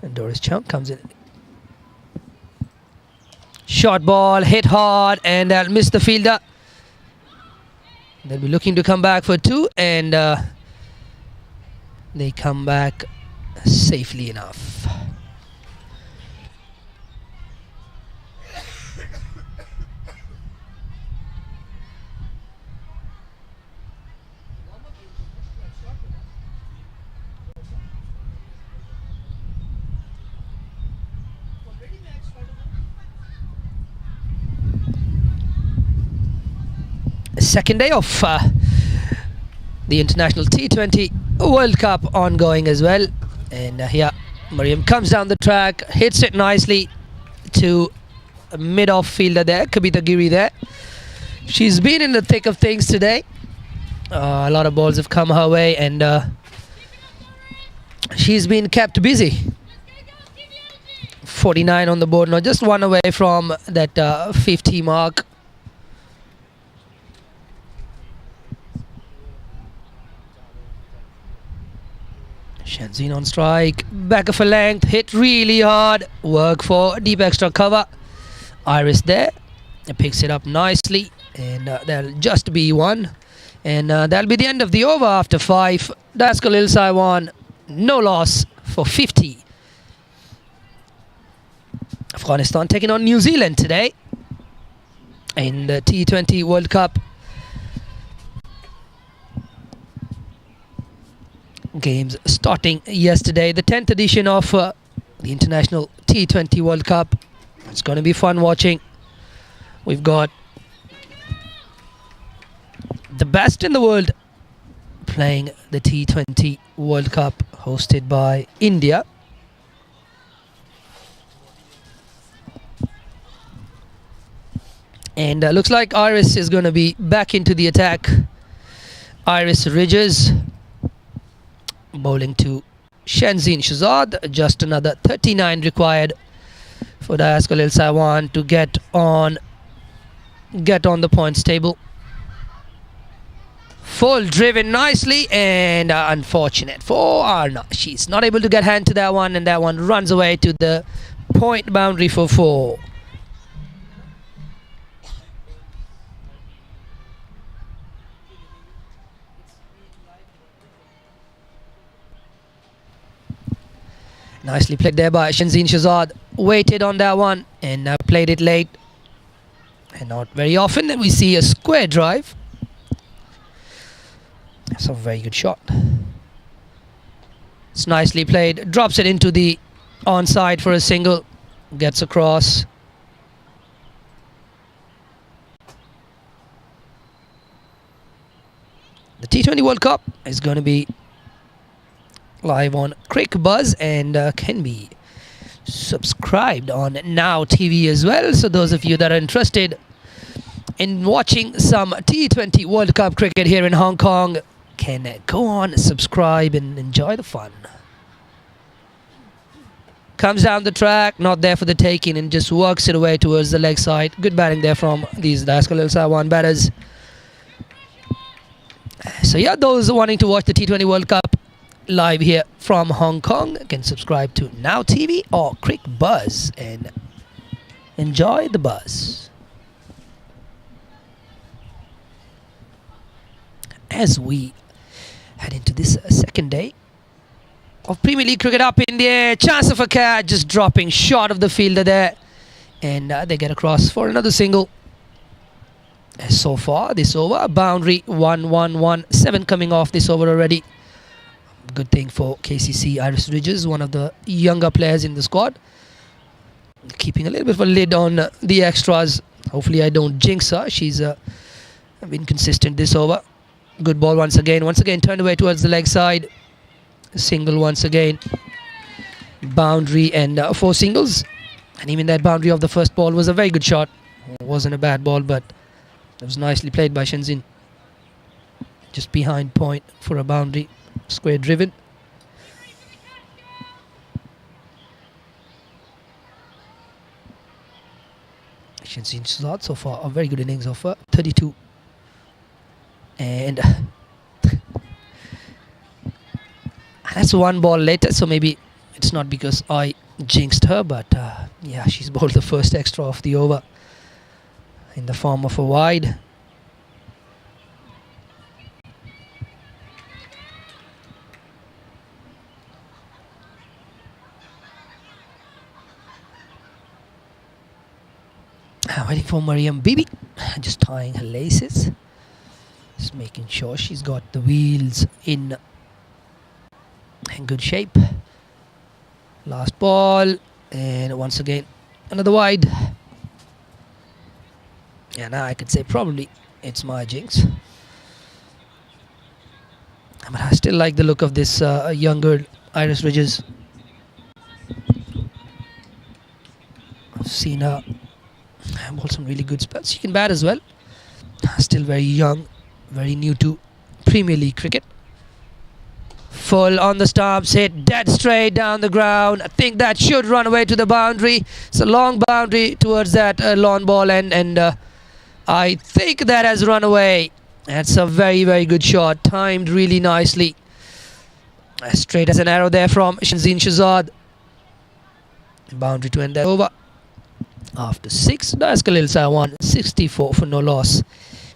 And Doris Chung comes in. Short ball, hit hard, and that'll miss the fielder. They'll be looking to come back for 2, and they come back safely enough. Second day of the International T20 World Cup ongoing as well, and here Mariam comes down the track, hits it nicely to a mid-off fielder there, Kavita Giri there. She's been in the thick of things today. A lot of balls have come her way, and she's been kept busy. 49 on the board now, just 1 away from that 50 mark. Shenzhen on strike, back of a length, hit really hard, work for deep extra cover. Iris there, it picks it up nicely, and that'll just be 1. And that'll be the end of the over after 5. Daskcal Taiwan, no loss for 50. Afghanistan taking on New Zealand today in the T20 World Cup. Games starting yesterday, the 10th edition of the International T20 World Cup. It's going to be fun watching. We've got the best in the world playing the T20 World Cup, hosted by India. And looks like Iris is going to be back into the attack. Iris Ridges bowling to Shenzin Shahzad. Just another 39 required for Daskcal to get on the points table. Full driven nicely, and unfortunate for Arna. She's not able to get hand to that one, and that one runs away to the point boundary for 4. Nicely played there by Shenzin Shahzad. Waited on that one and played it late. And not very often that we see a square drive. That's a very good shot. It's nicely played. Drops it into the onside for a single. Gets across. The T20 World Cup is going to be live on Crick Buzz and can be subscribed on Now TV as well. So those of you that are interested in watching some T20 World Cup cricket here in Hong Kong can go on, subscribe and enjoy the fun. Comes down the track, not there for the taking, and just works it away towards the leg side. Good batting there from these Daskcal batters. So yeah, those wanting to watch the T20 World Cup live here from Hong Kong can subscribe to Now TV or Crick Buzz and enjoy the buzz. As we head into this second day of Premier League cricket, up in the air, chance of a catch, just dropping short of the fielder there, and they get across for another single. So far this over, boundary 1-1-1-7 coming off this over already. Good thing for KCC. Iris Ridges, one of the younger players in the squad, keeping a little bit of a lid on the extras. Hopefully I don't jinx her. She's been consistent this over. Good ball once again turned away towards the leg side. Single once again. Boundary and 4 singles. And even that boundary of the first ball was a very good shot. It wasn't a bad ball, but it was nicely played by Shenzin. Just behind point for a boundary. Square driven. Shenzin Shahzad so far a very good innings of 32. And that's one ball later, so maybe it's not because I jinxed her, but yeah, she's bowled the first extra of the over in the form of a wide. Waiting for Mariam Bibi, just tying her laces. Just making sure she's got the wheels in good shape. Last ball, and once again another wide. Yeah, now I could say probably it's my jinx, but I still like the look of this younger Iris Ridges. I've seen her bowl some really good spells. She can bat as well. Still very young, very new to Premier League cricket. Full on the stumps, hit dead straight down the ground. I think that should run away to the boundary. It's a long boundary towards that lawn ball, and I think that has run away. That's a very, very good shot, timed really nicely. Straight as an arrow there from Shenzin Shahzad. Boundary to end that over. After 6, Daskcal 164 for no loss.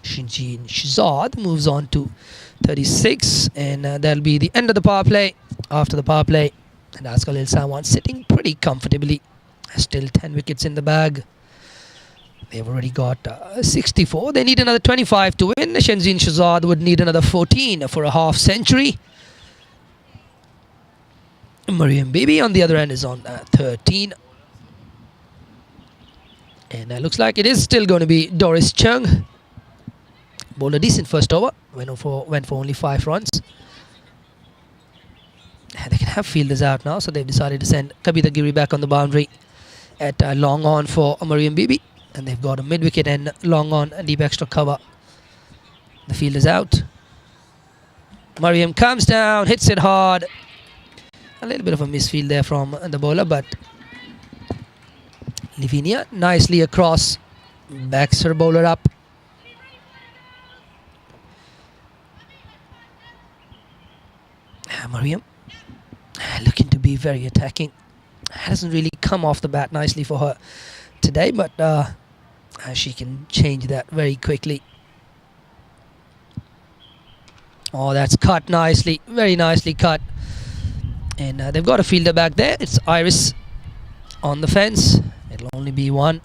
Shenzin Shahzad moves on to 36, and that'll be the end of the power play. After the power play, Daskcal sitting pretty comfortably. Still 10 wickets in the bag. They've already got 64. They need another 25 to win. Shenzin Shahzad would need another 14 for a half century. Mariam Bibi on the other end is on 13. And it looks like it is still going to be Doris Chung. Bowled a decent first over. Went for only 5 runs. And they can have fielders out now, so they've decided to send Kabita Giri back on the boundary at long on for Mariam Bibi. and they've got a mid-wicket and long on a deep extra cover. The field is out. Mariam comes down, hits it hard. A little bit of a misfield there from the bowler, but Lavinia nicely across, backs her bowler up. Mariam looking to be very attacking. Hasn't really come off the bat nicely for her today, but she can change that very quickly. Oh, that's cut nicely, very nicely cut. And they've got a fielder back there. It's Iris on the fence. It'll only be one.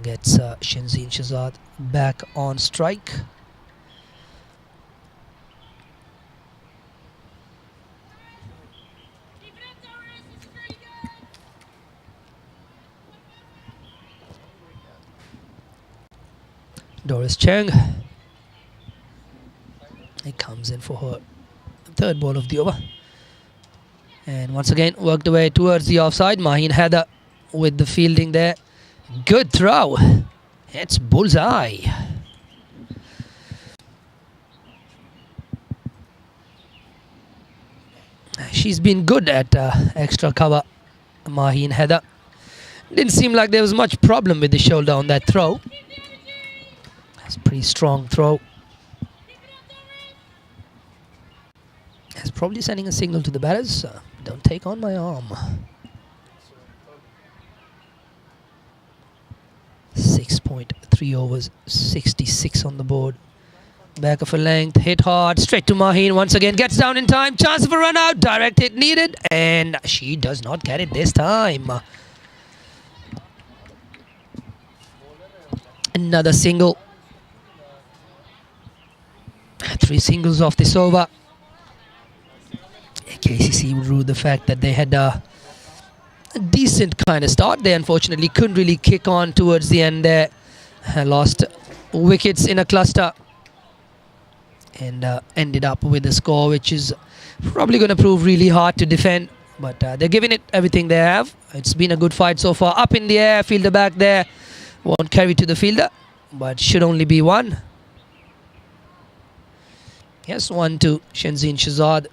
Gets Shinzeen Shahzad back on strike. Doris Chang. It comes in for her third ball of the over. And once again worked away towards the offside. Maheen Heather with the fielding there. Good throw. It's bullseye. She's been good at extra cover, Maheen Heather. Didn't seem like there was much problem with the shoulder on that throw. That's a pretty strong throw. It's probably sending a signal to the batters. Don't take on my arm. 6.3 overs, 66 on the board. Back of a length, hit hard, straight to Maheen. Once again, gets down in time. Chance of a run out, direct hit needed, and she does not get it this time. Another single. 3 singles off this over. KCC would rue the fact that they had a decent kind of start. They unfortunately couldn't really kick on towards the end there. Lost wickets in a cluster and ended up with a score which is probably going to prove really hard to defend. But they're giving it everything they have. It's been a good fight so far. Up in the air, fielder back there. Won't carry to the fielder, but should only be one. Yes, 1 to Shinzeen Shahzad.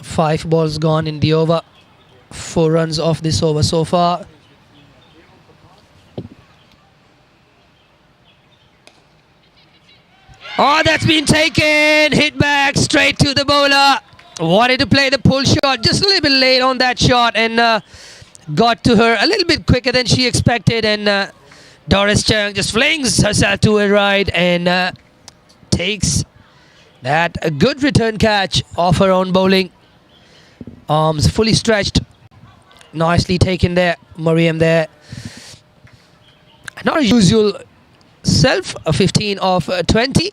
Five balls gone in the over. 4 runs off this over so far. Oh, that's been taken. Hit back straight to the bowler. Wanted to play the pull shot. Just a little bit late on that shot and got to her a little bit quicker than she expected. And Doris Chang just flings herself to her right and takes that a good return catch off her own bowling. Arms fully stretched. Nicely taken there. Mariam there. Not a usual self. A 15 of 20.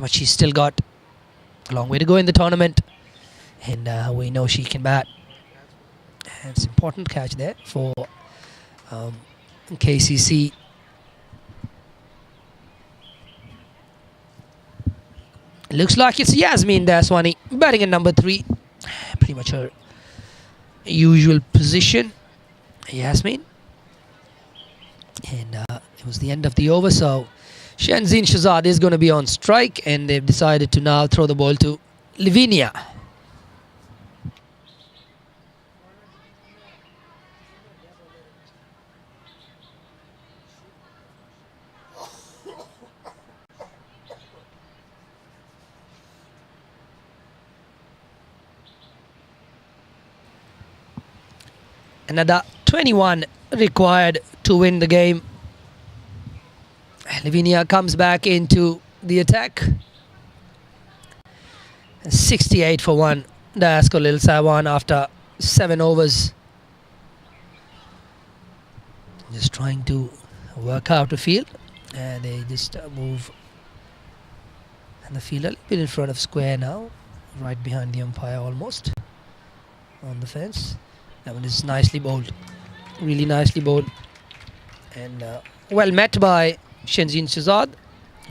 But she's still got a long way to go in the tournament. And we know she can bat. And it's an important catch there for KCC. Looks like it's Yasmin Daswani batting at number 3. Pretty much her usual position, Yasmin. And it was the end of the over, so Shinzeen Shahzad is going to be on strike, and they've decided to now throw the ball to Lavinia. Another 21 required to win the game. Lavinia comes back into the attack. 68 for 1. Daskcal Lil Sawan after 7 overs. Just trying to work out the field. And they just move. And the field a little bit in front of square now. Right behind the umpire almost. On the fence. That one is nicely bowled. Really nicely bowled. And well met by Shinzeen Shahzad.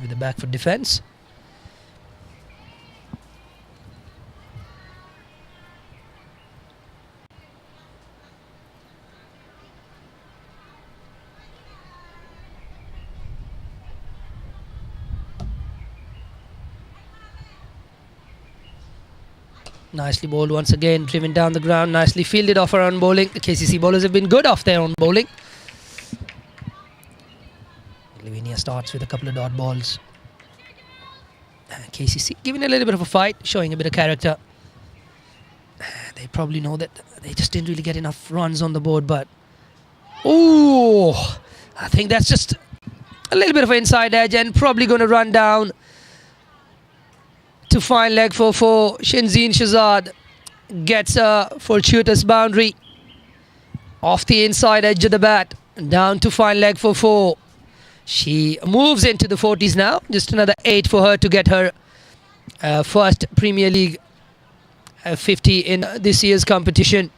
with the back foot defence. Nicely bowled once again, driven down the ground, nicely fielded off her own bowling. The KCC bowlers have been good off their own bowling. Lavinia starts with a couple of dot balls. KCC giving a little bit of a fight, showing a bit of character. They probably know that they just didn't really get enough runs on the board, but oh, I think that's just a little bit of an inside edge and probably going to run down to fine leg for Shenzeen Shahzad. Gets a fortuitous boundary off the inside edge of the bat, down to fine leg for 4. She moves into the 40s now. Just another 8 for her to get her first Premier League 50 in this year's competition.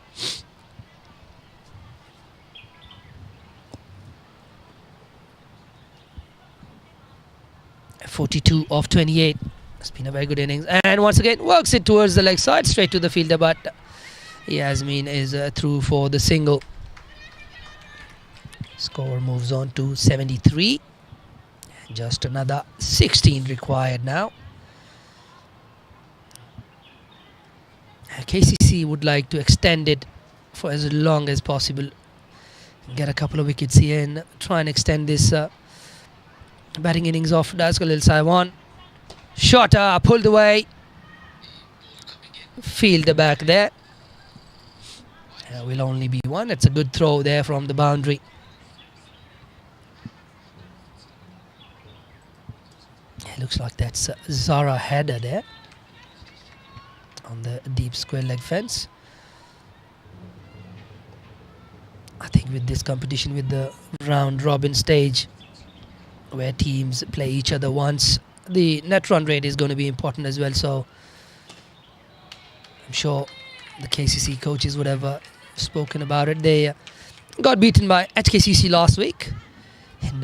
.42 of 28. It's been a very good innings, and once again works it towards the leg side, straight to the fielder, but Yasmin is through for the single. Score moves on to 73. Just another 16 required now. KCC would like to extend it for as long as possible. Get a couple of wickets here and try and extend this batting innings of Daskcal Saiwan. Shot pulled away. Fielder back there. Will only be 1. It's a good throw there from the boundary. It looks like that's Zara header there on the deep square leg fence. I think with this competition, with the round robin stage where teams play each other once, the net run rate is going to be important as well. So I'm sure the KCC coaches would have spoken about it. They got beaten by HKCC last week, and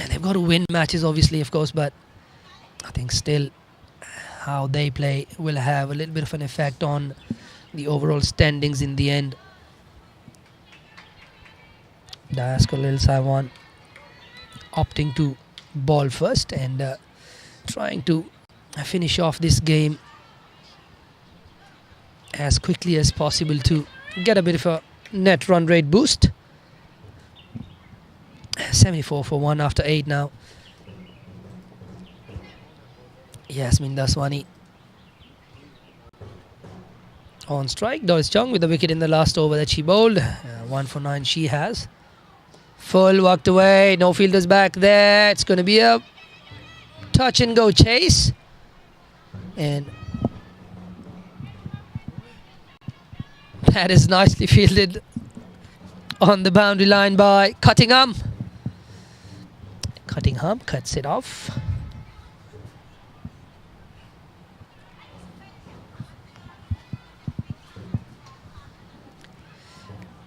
they've got to win matches, obviously, of course, but I think still how they play will have a little bit of an effect on the overall standings in the end. Daskcal Saiwan opting to ball first and trying to finish off this game as quickly as possible to get a bit of a net run rate boost. 74 for 1 after 8 now. Yasmin Daswani on strike. Doris Chung with the wicket in the last over that she bowled. 1 for 9 she has. Full walked away. No fielders back there. It's going to be a touch and go chase. And that is nicely fielded on the boundary line by Cuttingham. Cuttingham cuts it off.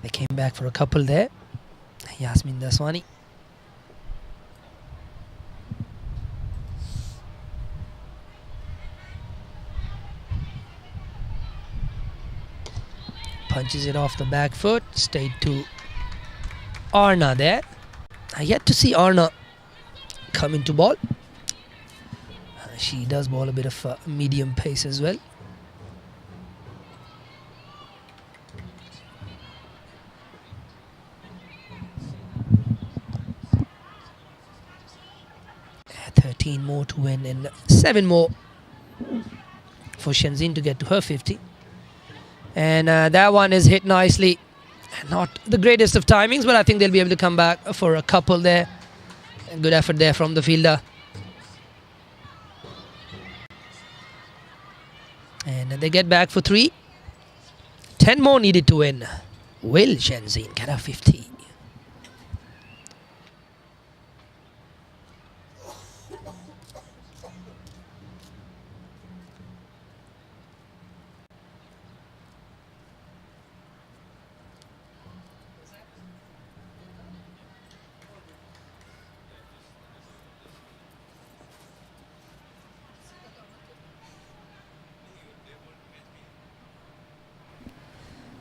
They came back for a couple there. Yasmin Daswani. Punches it off the back foot. Stayed to Arna there. I yet to see Arna come into ball. She does bowl a bit of medium pace as well. More to win and 7 more for Shenzhen to get to her 50. And that one is hit nicely. Not the greatest of timings, but I think they'll be able to come back for a couple there. And good effort there from the fielder. And they get back for 3. 10 more needed to win. Will Shenzhen get a 50?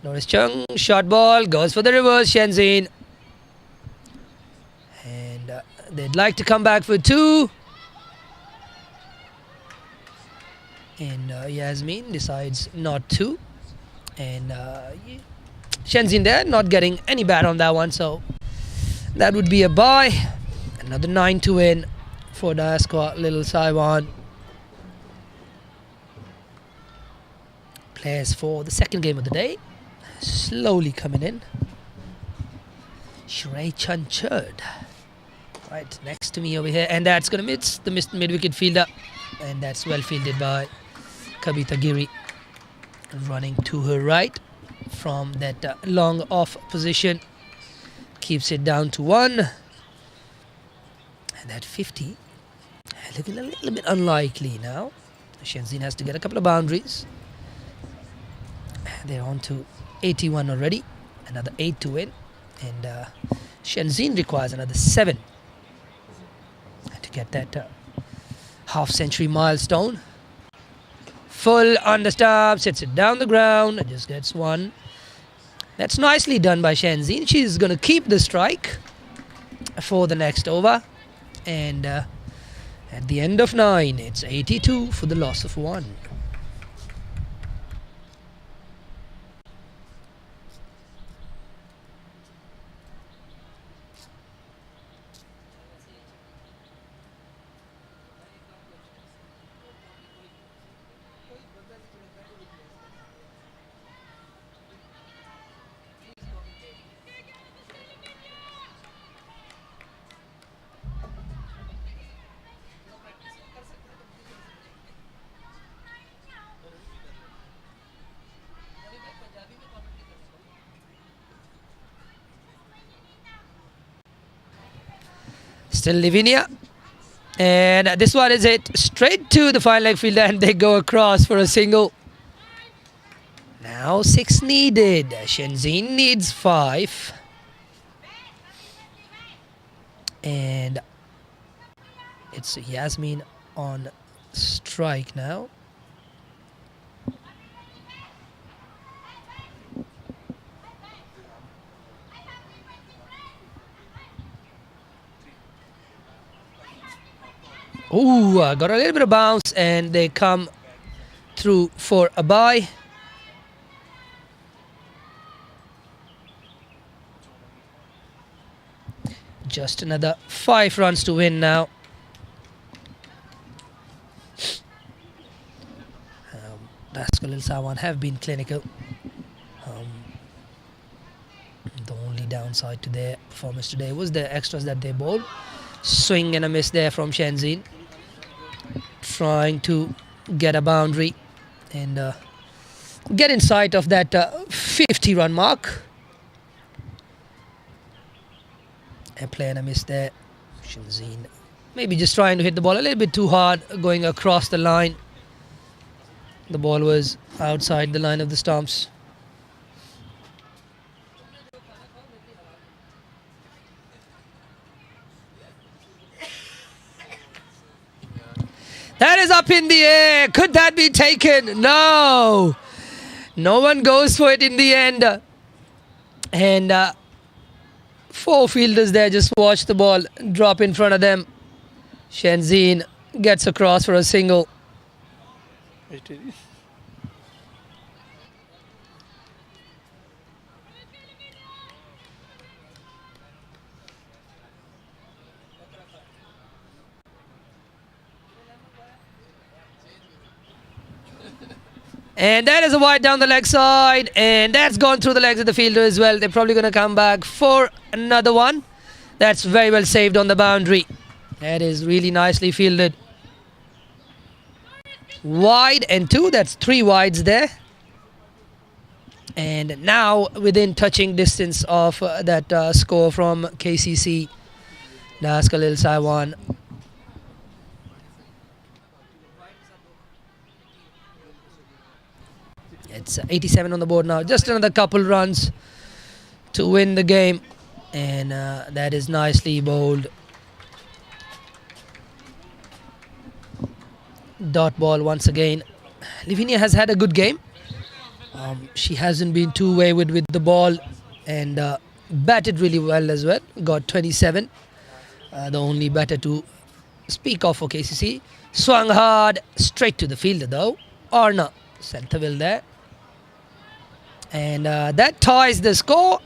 Norris Chung, short ball, goes for the reverse, Shenzhen. And they'd like to come back for 2. And Yasmin decides not to. And Shenzhen there, not getting any bat on that one, so that would be a bye. Another 9 to win for Daskcal, Little Saiwan. Players for the second game of the day, slowly coming in. Shrey Chancherd, right next to me over here, and that's going to miss the mid-wicket fielder, and that's well fielded by Kavita Giri, running to her right from that long off position, keeps it down to 1, and that 50 looking a little bit unlikely now. Shenzhen has to get a couple of boundaries. They're on to 81 already, another 8 to win, and Shenzhen requires another 7 to get that half-century milestone. Full understamp, sets it down the ground, and just gets 1. That's nicely done by Shenzhen. She's going to keep the strike for the next over, and at the end of 9, it's 82 for the loss of 1. Still Lavinia, and this one is it straight to the fine leg fielder, and they go across for a single. Now 6 needed. Shenzhen needs 5, and it's Yasmin on strike now. Ooh, got a little bit of bounce, and they come through for a bye. Just another 5 runs to win now. Daskcal and Sawan have been clinical. The only downside to their performance today was the extras that they bowled. Swing and a miss there from Shenzhen, trying to get a boundary and get in sight of that 50-run mark. And play and a miss there. Shenzhen maybe just trying to hit the ball a little bit too hard, going across the line. The ball was outside the line of the stumps. That is up in the air. Could that be taken? No. No one goes for it in the end. And 4 fielders there just watch the ball drop in front of them. Shenzhen gets across for a single. And that is a wide down the leg side, and that's gone through the legs of the fielder as well. They're probably going to come back for another one. That's very well saved on the boundary. That is really nicely fielded. Wide and 2, that's 3 wides there. And now within touching distance of that score from KCC, Daskcal Il Saiwan. It's 87 on the board now. Just another couple runs to win the game. And that is nicely bowled. Dot ball once again. Lavinia has had a good game. She hasn't been too wayward with the ball and batted really well as well. Got 27. The only batter to speak of for KCC. Swung hard straight to the fielder though. Arna Centerville there. And that ties the score.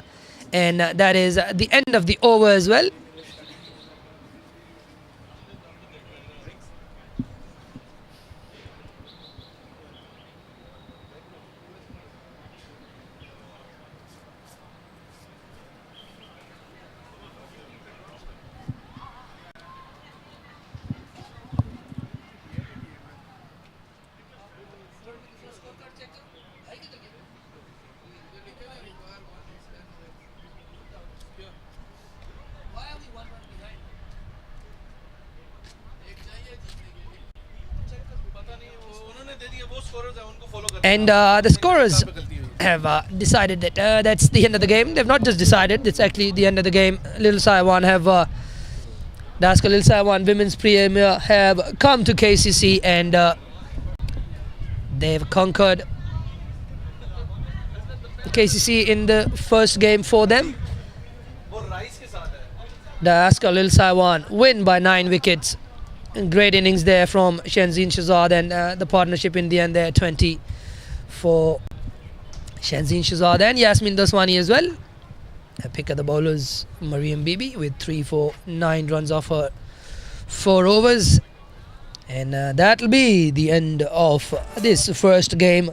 And that is the end of the over as well. And the scorers have decided that that's the end of the game. They've not just decided, it's actually the end of the game. Little Saiwan have Daskcal Little Saiwan Women's Premier have come to KCC and they've conquered KCC in the first game for them. Daskcal Little Saiwan win by 9 wickets. Great innings there from Shenzhen Shahzad and the partnership in the end there, 20 for Shenzhen Shahzad and Yasmin Daswani as well. A pick of the bowlers, Mariam Bibi with 3 for 9 runs off her 4 overs. And that'll be the end of this first game.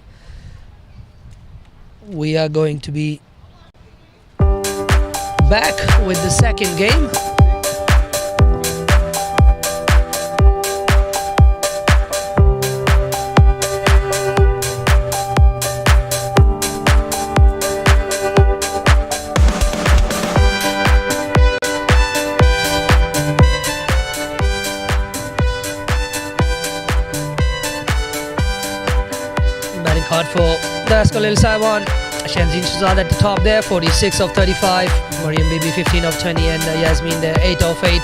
We are going to be back with the second game. Hard for Daskcal Little Saiwan. Shenzhen Shahzad at the top there, 46 of 35. Mariam Bibi 15 of 20 and Yasmin there, 8 of 8.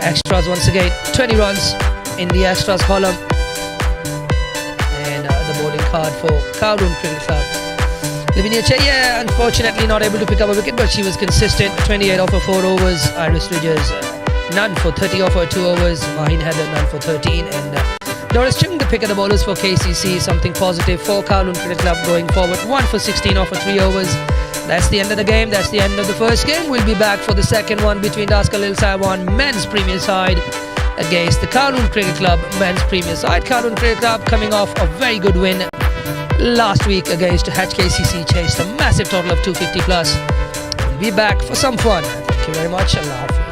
Extras once again, 20 runs in the extras column. And the bowling card for Kowloon Cricket Club. Lavinia Chaya unfortunately not able to pick up a wicket, but she was consistent. 28 off her 4 overs. Iris Ridgers none for 30 off her 2 overs. Mahin Heather none for 13 and Doris Chung, the pick of the bowlers for KCC, something positive for Kowloon Cricket Club going forward. 1 for 16 off for 3 overs. That's the end of the game. That's the end of the first game. We'll be back for the second one between Daskcal Little Saiwan men's premier side against the Kowloon Cricket Club men's premier side. Kowloon Cricket Club coming off a very good win last week against KCC, chased a massive total of 250 plus. We'll be back for some fun. Thank you very much. Allah Hafiz.